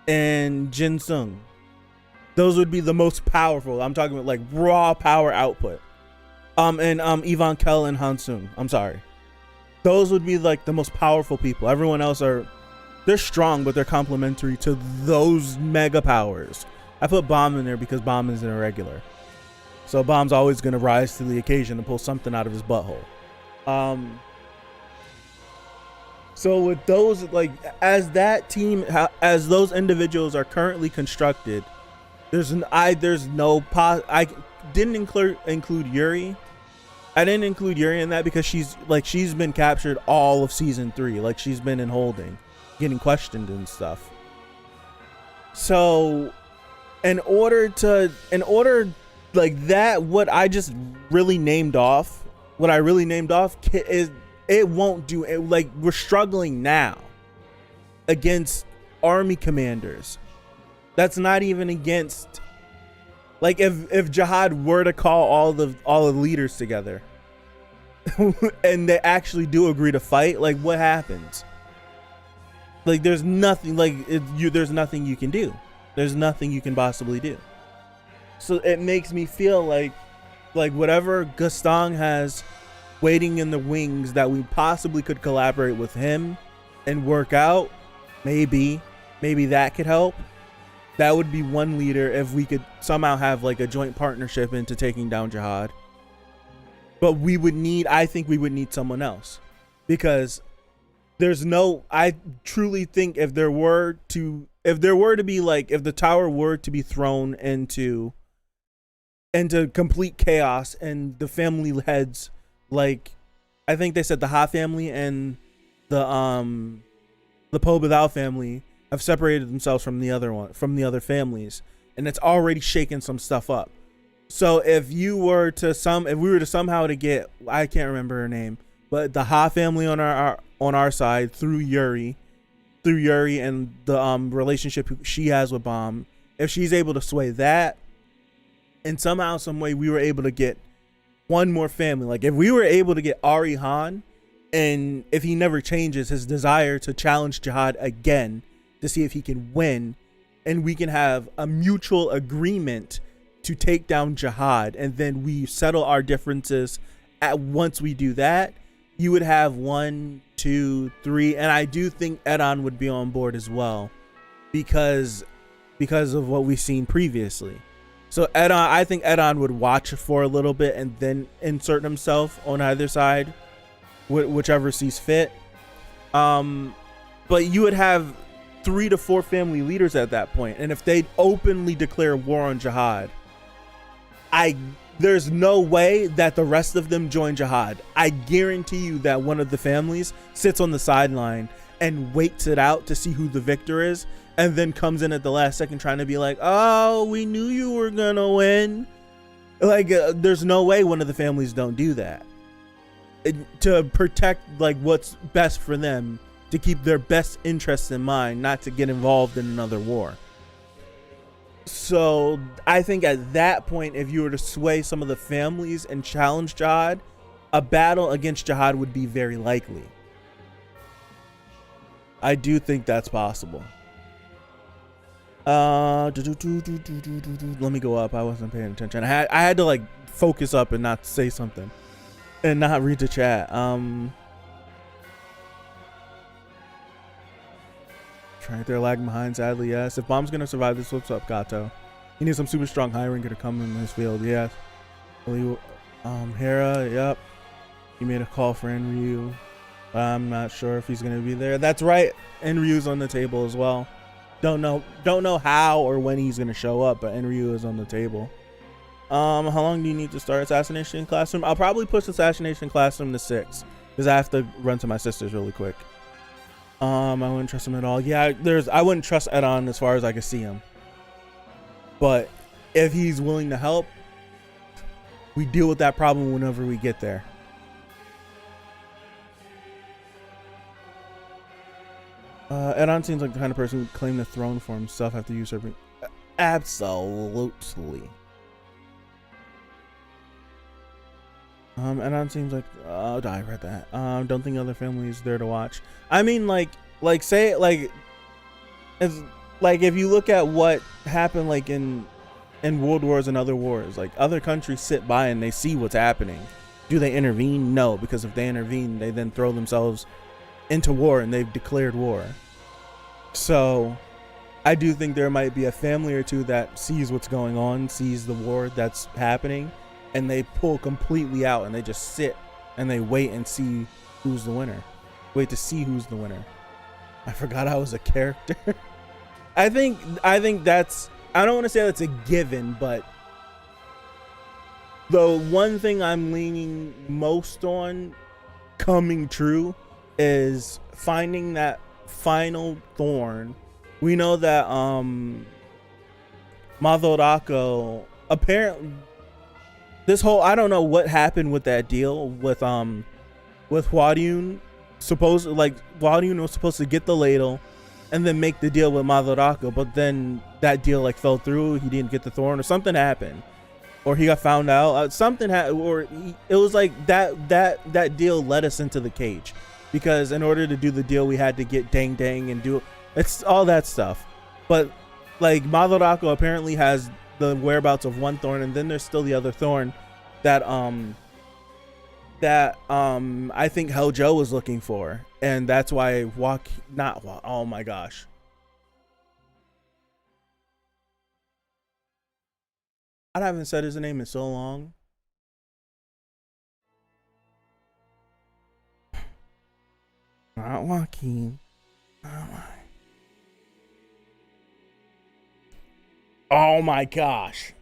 and Jinsung. Those would be the most powerful. I'm talking about like raw power output. And Ivan Kell and Hansung. I'm sorry. Those would be like the most powerful people. Everyone else they're strong, but they're complementary to those mega powers. I put Bomb in there because Bomb is an irregular. So Bomb's always going to rise to the occasion and pull something out of his butthole. So with those, like, as that team, as those individuals are currently constructed, I didn't include Yuri. I didn't include Yuri in that because she's been captured all of season 3. Like, she's been in holding, getting questioned and stuff. So in order like that, what I really named off is, it won't do it. Like, we're struggling now against army commanders. That's not even against, like, if Jihad were to call all the leaders together and they actually do agree to fight, like, what happens? Like, there's nothing, there's nothing you can do. There's nothing you can possibly do. So it makes me feel like whatever Gaston has waiting in the wings that we possibly could collaborate with him and work out, maybe that could help. That would be one leader if we could somehow have like a joint partnership into taking down Jihad. But I think we would need someone else, because I truly think if the tower were to be thrown into complete chaos and the family heads, like, I think they said the Ha family and the Pobethal family have separated themselves from the other families, and it's already shaken some stuff up. So if we were to somehow to get, I can't remember her name, but the Ha family on our side through Yuri and the relationship she has with Bomb, if she's able to sway that, and somehow, some way we were able to get one more family, like if we were able to get Ari Han, and if he never changes his desire to challenge Jihad again to see if he can win, and we can have a mutual agreement to take down Jihad, and then we settle our differences once we do that, you would have 1, 2, 3, and I do think Edon would be on board as well, because of what we've seen previously. So I think Edon would watch for a little bit and then insert himself on either side, whichever sees fit. But you would have 3 to 4 family leaders at that point, and if they openly declare war on Jihad, there's no way that the rest of them join Jihad. I guarantee you that one of the families sits on the sideline and waits it out to see who the victor is, and then comes in at the last second trying to be like, oh, we knew you were gonna win. Like, there's no way one of the families don't do that. To protect, like, what's best for them, to keep their best interests in mind, not to get involved in another war. So I think at that point, if you were to sway some of the families and challenge Jihad, a battle against Jihad would be very likely. I do think that's possible. Let me go up. I wasn't paying attention. I had to like focus up and not say something and not read the chat. Right there, lagging behind, sadly, yes. If Bomb's gonna survive this, what's up, Gato? He needs some super strong high ranker to come in his field, yes. Hera, yep. He made a call for Enryu. I'm not sure if he's gonna be there. That's right, Enryu's on the table as well. Don't know how or when he's gonna show up, but Enryu is on the table. How long do you need to start Assassination Classroom? I'll probably push Assassination Classroom to 6, because I have to run to my sister's really quick. I wouldn't trust him at all. Yeah, I wouldn't trust Edon as far as I could see him. But if he's willing to help, we deal with that problem whenever we get there. Edon seems like the kind of person who would claim the throne for himself after usurping. Absolutely. Edon seems like, oh, I read that. Don't think other families there to watch. I mean, say if you look at what happened, like in world wars and other wars, like other countries sit by and they see what's happening. Do they intervene? No, because if they intervene, they then throw themselves into war and they've declared war. So I do think there might be a family or two that sees what's going on, sees the war that's happening, and they pull completely out and they just sit and they wait and see who's the winner. Wait to see who's the winner. I forgot I was a character. I think that's, I don't want to say that's a given, but the one thing I'm leaning most on coming true is finding that final thorn. We know that Madorako apparently this whole, I don't know what happened with that deal with Hwaryun. Hwaryun was supposed to get the ladle and then make the deal with Madorako, but then that deal like fell through. He didn't get the thorn, or something happened, or he got found out. It was like that deal led us into the cage, because in order to do the deal we had to get Dang Dang and do it's all that stuff. But like Madorako apparently has the whereabouts of one thorn, and then there's still the other thorn that I think Helljo was looking for, and that's why oh my gosh. I haven't said his name in so long. Not Joaquin. Oh my gosh.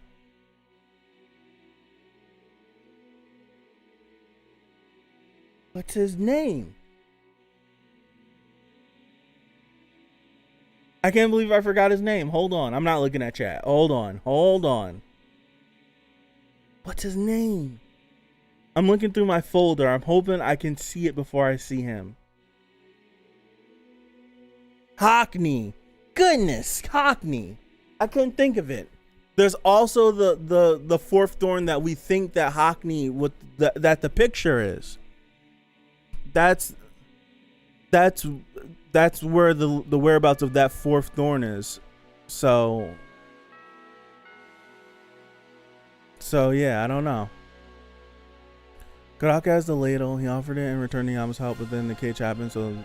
What's his name? I can't believe I forgot his name. Hold on. I'm not looking at chat. Hold on. What's his name? I'm looking through my folder. I'm hoping I can see it before I see him. Hockney. Goodness, Hockney. I couldn't think of it. There's also the fourth thorn that we think that Hockney that the picture is. That's where the whereabouts of that fourth thorn is. So yeah, I don't know. Kuraka has the ladle. He offered it and returned Yama's help, but then the cage happened, so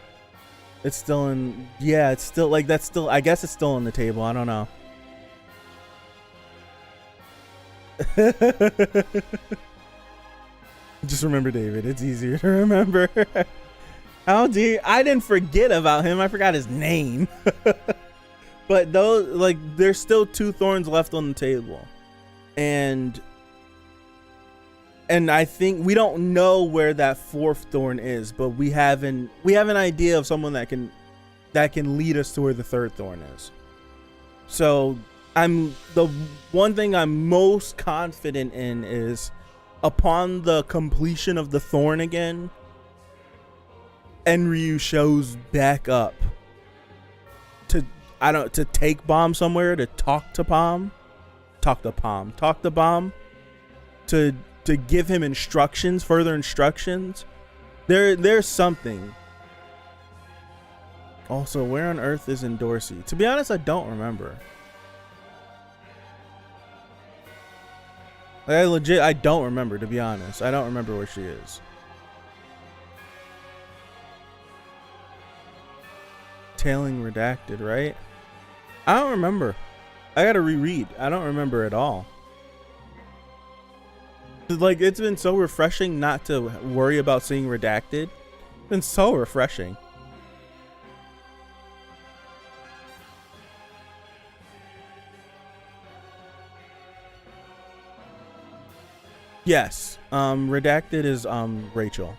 it's still in. Yeah, it's still like that's still. I guess it's still on the table. I don't know. Just remember David. It's easier to remember. How dear. I didn't forget about him. I forgot his name. But those, like, there's still two thorns left on the table, and I think we don't know where that fourth thorn is, but we have an idea of someone that can lead us to where the third thorn is. So the one thing I'm most confident in is upon the completion of the thorn again, Enryu shows back up to take Bomb somewhere, to talk to Bomb, to give him instructions, further instructions. There's something. Also, where on earth is Dorsey? To be honest, I don't remember. I don't remember, to be honest. I don't remember where she is. Tailing Redacted, right? I don't remember. I gotta reread. I don't remember at all. Like, it's been so refreshing not to worry about seeing Redacted. It's been so refreshing. Yes. Redacted is Rachel.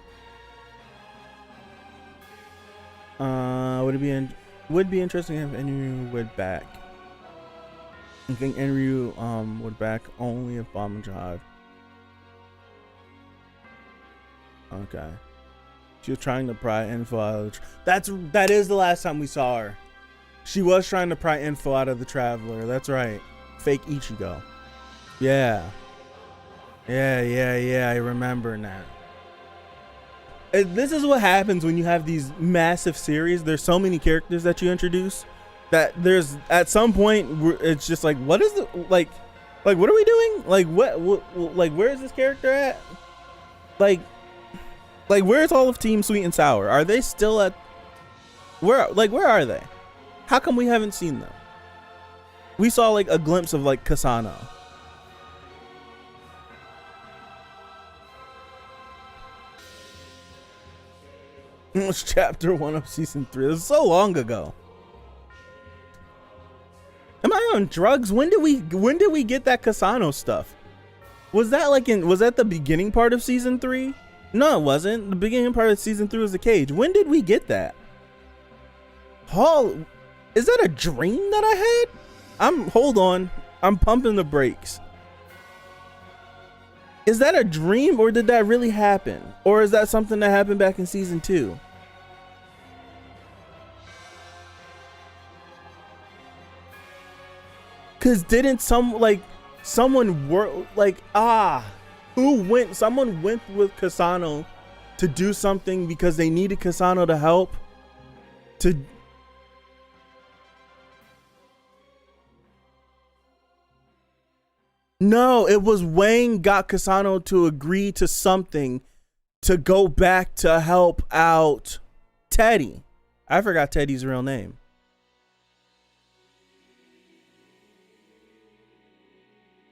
Would be interesting if Enryu went back. I think Enryu would back only if Bomb and Jihad. Okay. She was trying to pry info out of that is the last time we saw her. She was trying to pry info out of the Traveler. That's right. Fake Ichigo. Yeah. Yeah, I remember now. This is what happens when you have these massive series. There's so many characters that you introduce that there's at some point it's just like, what is the like what are we doing? Like what like where is this character at? Like where's all of Team Sweet and Sour? Are they still at where are they? How come we haven't seen them? We saw like a glimpse of like Kasano. It was chapter 1 of season 3. It was so long ago. Am I on drugs? When did we get that Kasano stuff? Was that like was that the beginning part of season 3? No, it wasn't. The beginning part of season 3 was the cage. When did we get that? Hall, is that a dream that I had? Hold on. I'm pumping the brakes. Is that a dream, or did that really happen? Or is that something that happened back in season 2? Cause didn't someone went with Kasano to do something because they needed Kasano to help? No, it was Wang got Kasano to agree to something to go back to help out Teddy. I forgot Teddy's real name.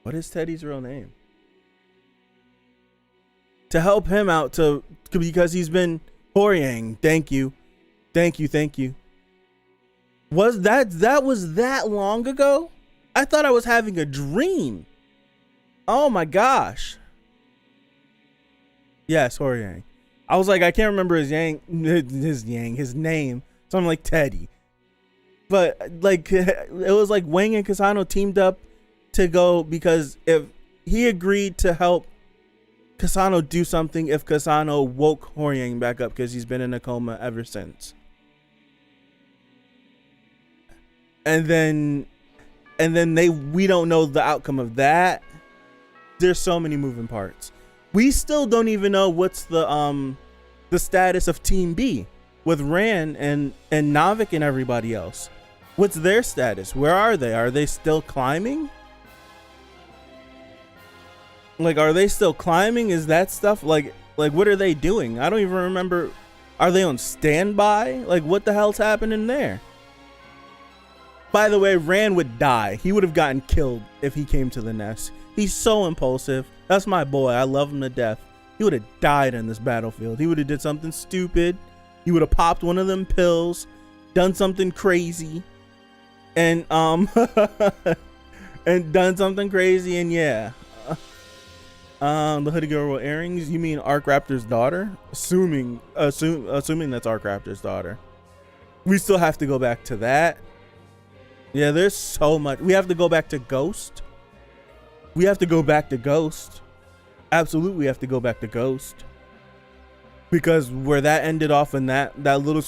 What is Teddy's real name? To help him out because he's been Horyang. Thank you. Was that long ago? I thought I was having a dream. Oh my gosh. Yes, Horyang. I was like, I can't remember his name. So I'm like Teddy. But like it was like Wang and Kasano teamed up to go because if he agreed to help Kasano do something if Kasano woke Horyang back up because he's been in a coma ever since. And then we don't know the outcome of that. There's so many moving parts. We still don't even know what's the status of Team B with Ran and Navik and everybody else. What's their status? Where are they? Are they still climbing? Like, are they still climbing? Is that stuff like what are they doing? I don't even remember. Are they on standby? Like, what the hell's happening there? By the way, Ran would die. He would have gotten killed if he came to the nest. He's so impulsive. That's my boy. I love him to death. He would have died in this battlefield. He would have did something stupid. He would have popped one of them pills, done something crazy, and and done something crazy, and yeah. The hoodie girl with earrings. You mean Arc Raptor's daughter? Assuming that's Arc Raptor's daughter. We still have to go back to that. Yeah, there's so much. We have to go back to Ghost. Absolutely, we have to go back to Ghost. Because where that ended off in that little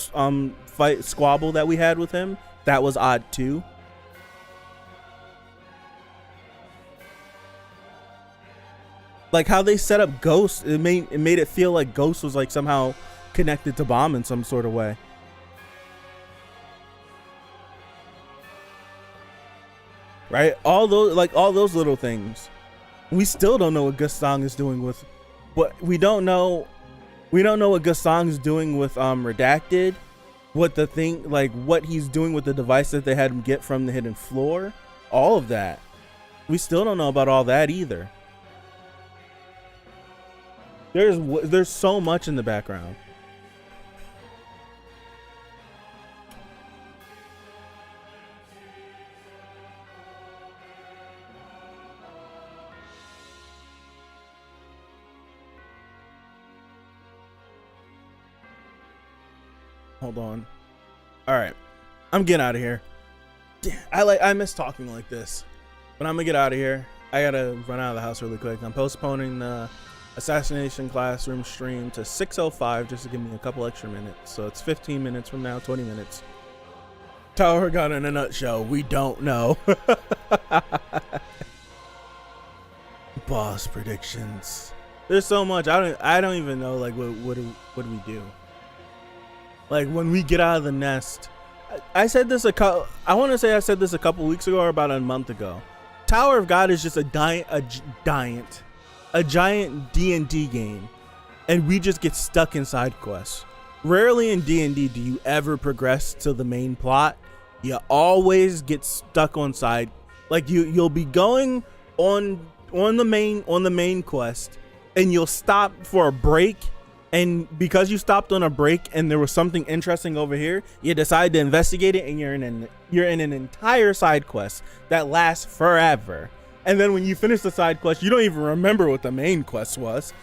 fight squabble that we had with him, that was odd too. Like how they set up Ghost, it made it feel like Ghost was like somehow connected to Bomb in some sort of way. Right? All those little things. We still don't know what Gustang is doing with we don't know what Gustang is doing with Redacted. What he's doing with the device that they had him get from the hidden floor. All of that. We still don't know about all that either. There's so much in the background. Hold on. All right, I'm getting out of here. I miss talking like this, but I'm gonna get out of here. I gotta run out of the house really quick. I'm postponing the Assassination Classroom stream to 6:05 just to give me a couple extra minutes. So it's 15 minutes from now, 20 minutes. Tower Gun in a nutshell. We don't know. Boss predictions. There's so much. I don't even know. Like what do we do? Like when we get out of the nest. I said this I want to say I said this a couple weeks ago or about a month ago. Tower of God is just a giant D&D game, and we just get stuck in side quests. Rarely in D&D do you ever progress to the main plot. You always get stuck on side Like you'll be going on the main quest, and you'll stop for a break, and because you stopped on a break and there was something interesting over here, you decide to investigate it, and you're in an entire side quest that lasts forever. And then when you finish the side quest, you don't even remember what the main quest was.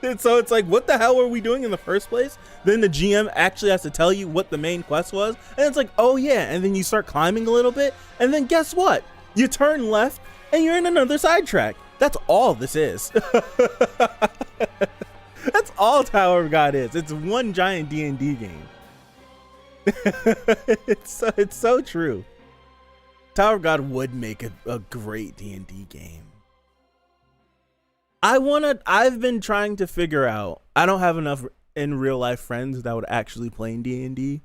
And so it's like, what the hell were we doing in the first place? Then the GM actually has to tell you what the main quest was. And it's like, oh yeah. And then you start climbing a little bit. And then guess what? You turn left and you're in another sidetrack. That's all this is. That's all Tower of God is. It's one giant D&D game. It's so true. Tower of God would make a great D&D game. I've been trying to figure out, I don't have enough in real life friends that would actually play in D&D.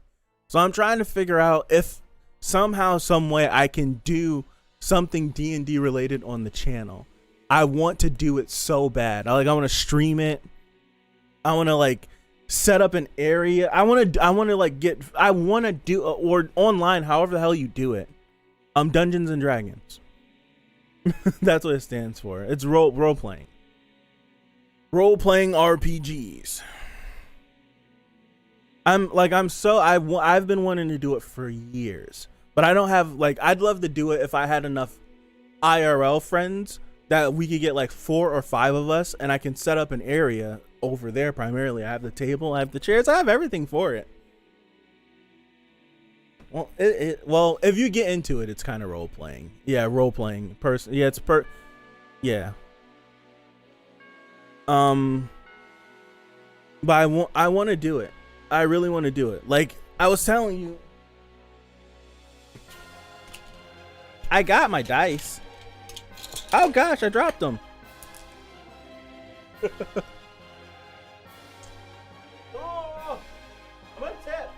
So I'm trying to figure out if somehow, some way I can do something D&D related on the channel. I want to do it so bad. I want to stream it. I want to like set up an area. I want to do or online, however the hell you do it. Dungeons and Dragons. That's what it stands for. It's role playing. Role playing RPGs. I've been wanting to do it for years, but I don't have I'd love to do it if I had enough IRL friends that we could get like 4 or 5 of us, and I can set up an area over there primarily. I have the table, I have the chairs, I have everything for it. Well, if you get into it, it's kind of role playing. Yeah, role playing person. Yeah, yeah. But I want to do it. I really want to do it. Like I was telling you, I got my dice. Oh gosh, I dropped them. Oh, I'm on tip.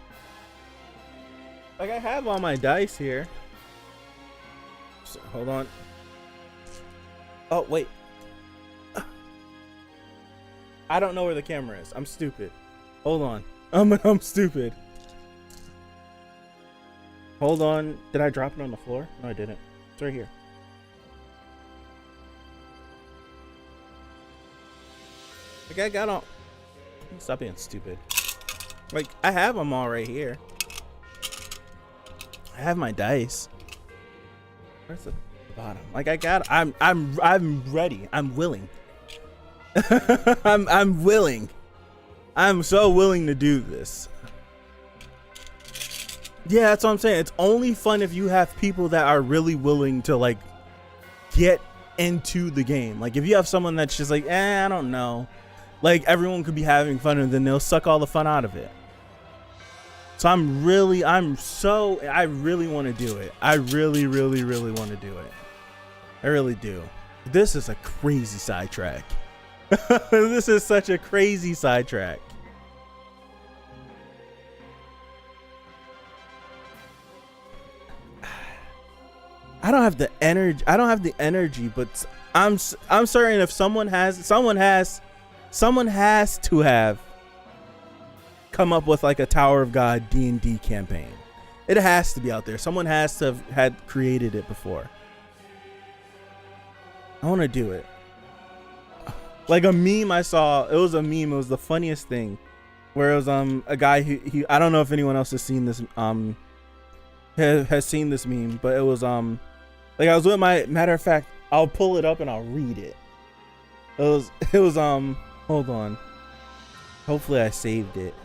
Like I have all my dice here. So, hold on. Oh wait. I don't know where the camera is. I'm stupid. Hold on. I'm stupid. Hold on. Did I drop it on the floor? No, I didn't. It's right here. Like I got all. Stop being stupid. Like I have them all right here. I have my dice. Where's the bottom? Like I got. I'm ready. I'm willing. I'm willing. I'm so willing to do this. Yeah, that's what I'm saying. It's only fun if you have people that are really willing to like get into the game. Like if you have someone that's just like, I don't know. Like everyone could be having fun and then they'll suck all the fun out of it. So I really want to do it. I really want to do it. I really do. This is a crazy sidetrack. This is such a crazy sidetrack. I don't have the energy, but I'm certain if someone has to have come up with like a Tower of God D&D campaign. It has to be out there. Someone has to have had created it before. I want to do it. Like a meme I saw, it was the funniest thing, where it was a guy who I don't know if anyone else has seen this has seen this meme, but it was like I was with matter of fact, I'll pull it up and I'll read it. It was hold on. Hopefully I saved it.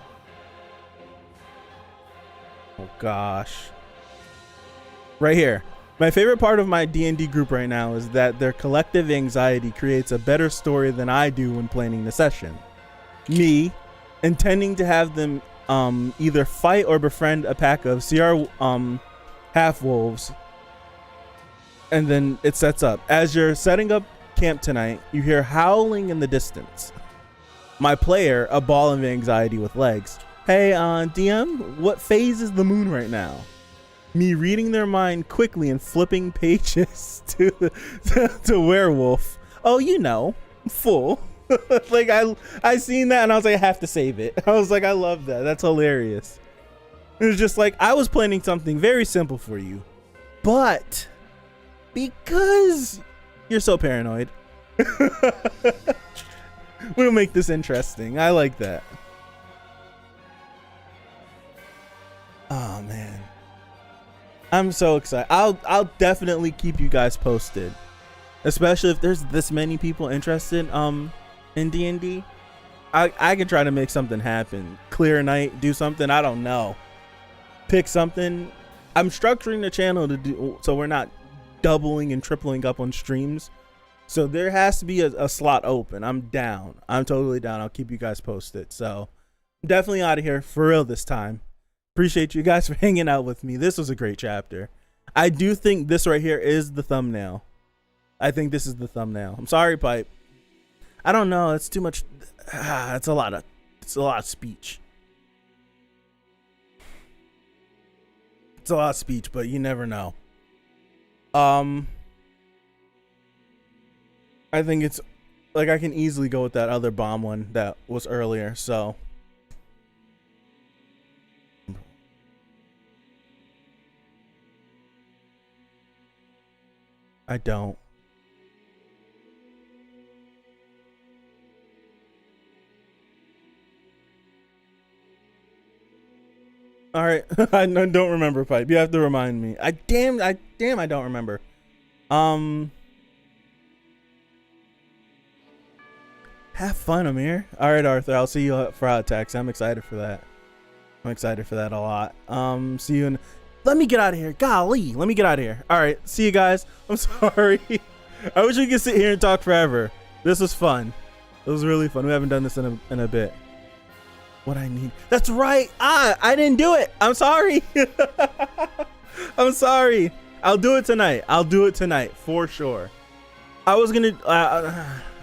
Oh gosh. Right here. My favorite part of my D&D group right now is that their collective anxiety creates a better story than I do when planning the session. Me, intending to have them either fight or befriend a pack of CR half-wolves, and then it sets up. As you're setting up camp tonight, you hear howling in the distance. My player, a ball of anxiety with legs. Hey, DM, what phase is the moon right now? Me reading their mind quickly and flipping pages to werewolf. Oh, you know, full. Like I seen that and I was like, I have to save it. I was like, I love that. That's hilarious. It was just like, I was planning something very simple for you, but Because you're so paranoid. We'll make this interesting. I like that. Oh man, I'm so excited. I'll definitely keep you guys posted, especially if there's this many people interested in D&D. I can try to make something happen. Clear a night, do something. I don't know. Pick something. I'm structuring the channel to do so we're not doubling and tripling up on streams. So there has to be a slot open. I'm down. I'm totally down. I'll keep you guys posted. So I'm definitely out of here for real this time. Appreciate you guys for hanging out with me. This was a great chapter. I do think this right here is the thumbnail. I think this is the thumbnail. I'm sorry, Pipe. I don't know. It's too much. It's a lot of speech. It's a lot of speech, but you never know. I think it's like I can easily go with that other bomb one that was earlier. So I don't. All right. I don't remember, Pipe. You have to remind me. I don't remember. Have fun, Amir. All right, Arthur. I'll see you for Hot Attacks. I'm excited for that. I'm excited for that a lot. See you in. Let me get out of here. Golly, let me get out of here. All right, see you guys. I'm sorry. I wish we could sit here and talk forever. This was fun. It was really fun. We haven't done this in a bit. What I need. That's right. I didn't do it. I'm sorry. I'm sorry. I'll do it tonight. I'll do it tonight for sure. I was gonna.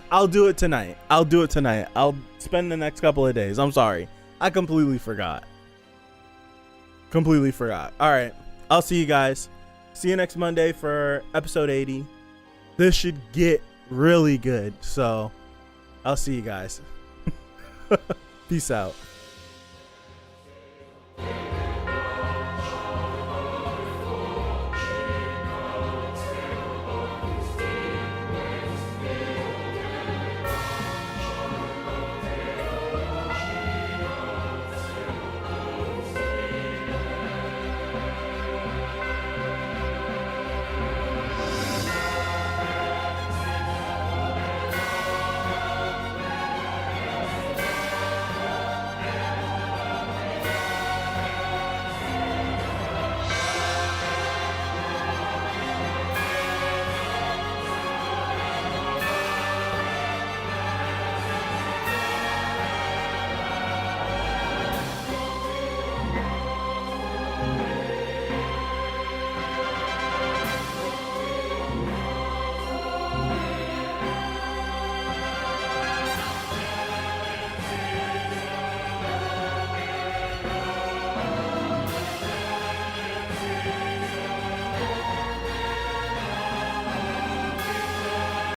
I'll do it tonight. I'll do it tonight. I'll spend the next couple of days. I'm sorry. I completely forgot. Completely forgot. All right. I'll see you guys. See you next Monday for episode 80. This should get really good. So I'll see you guys. Peace out.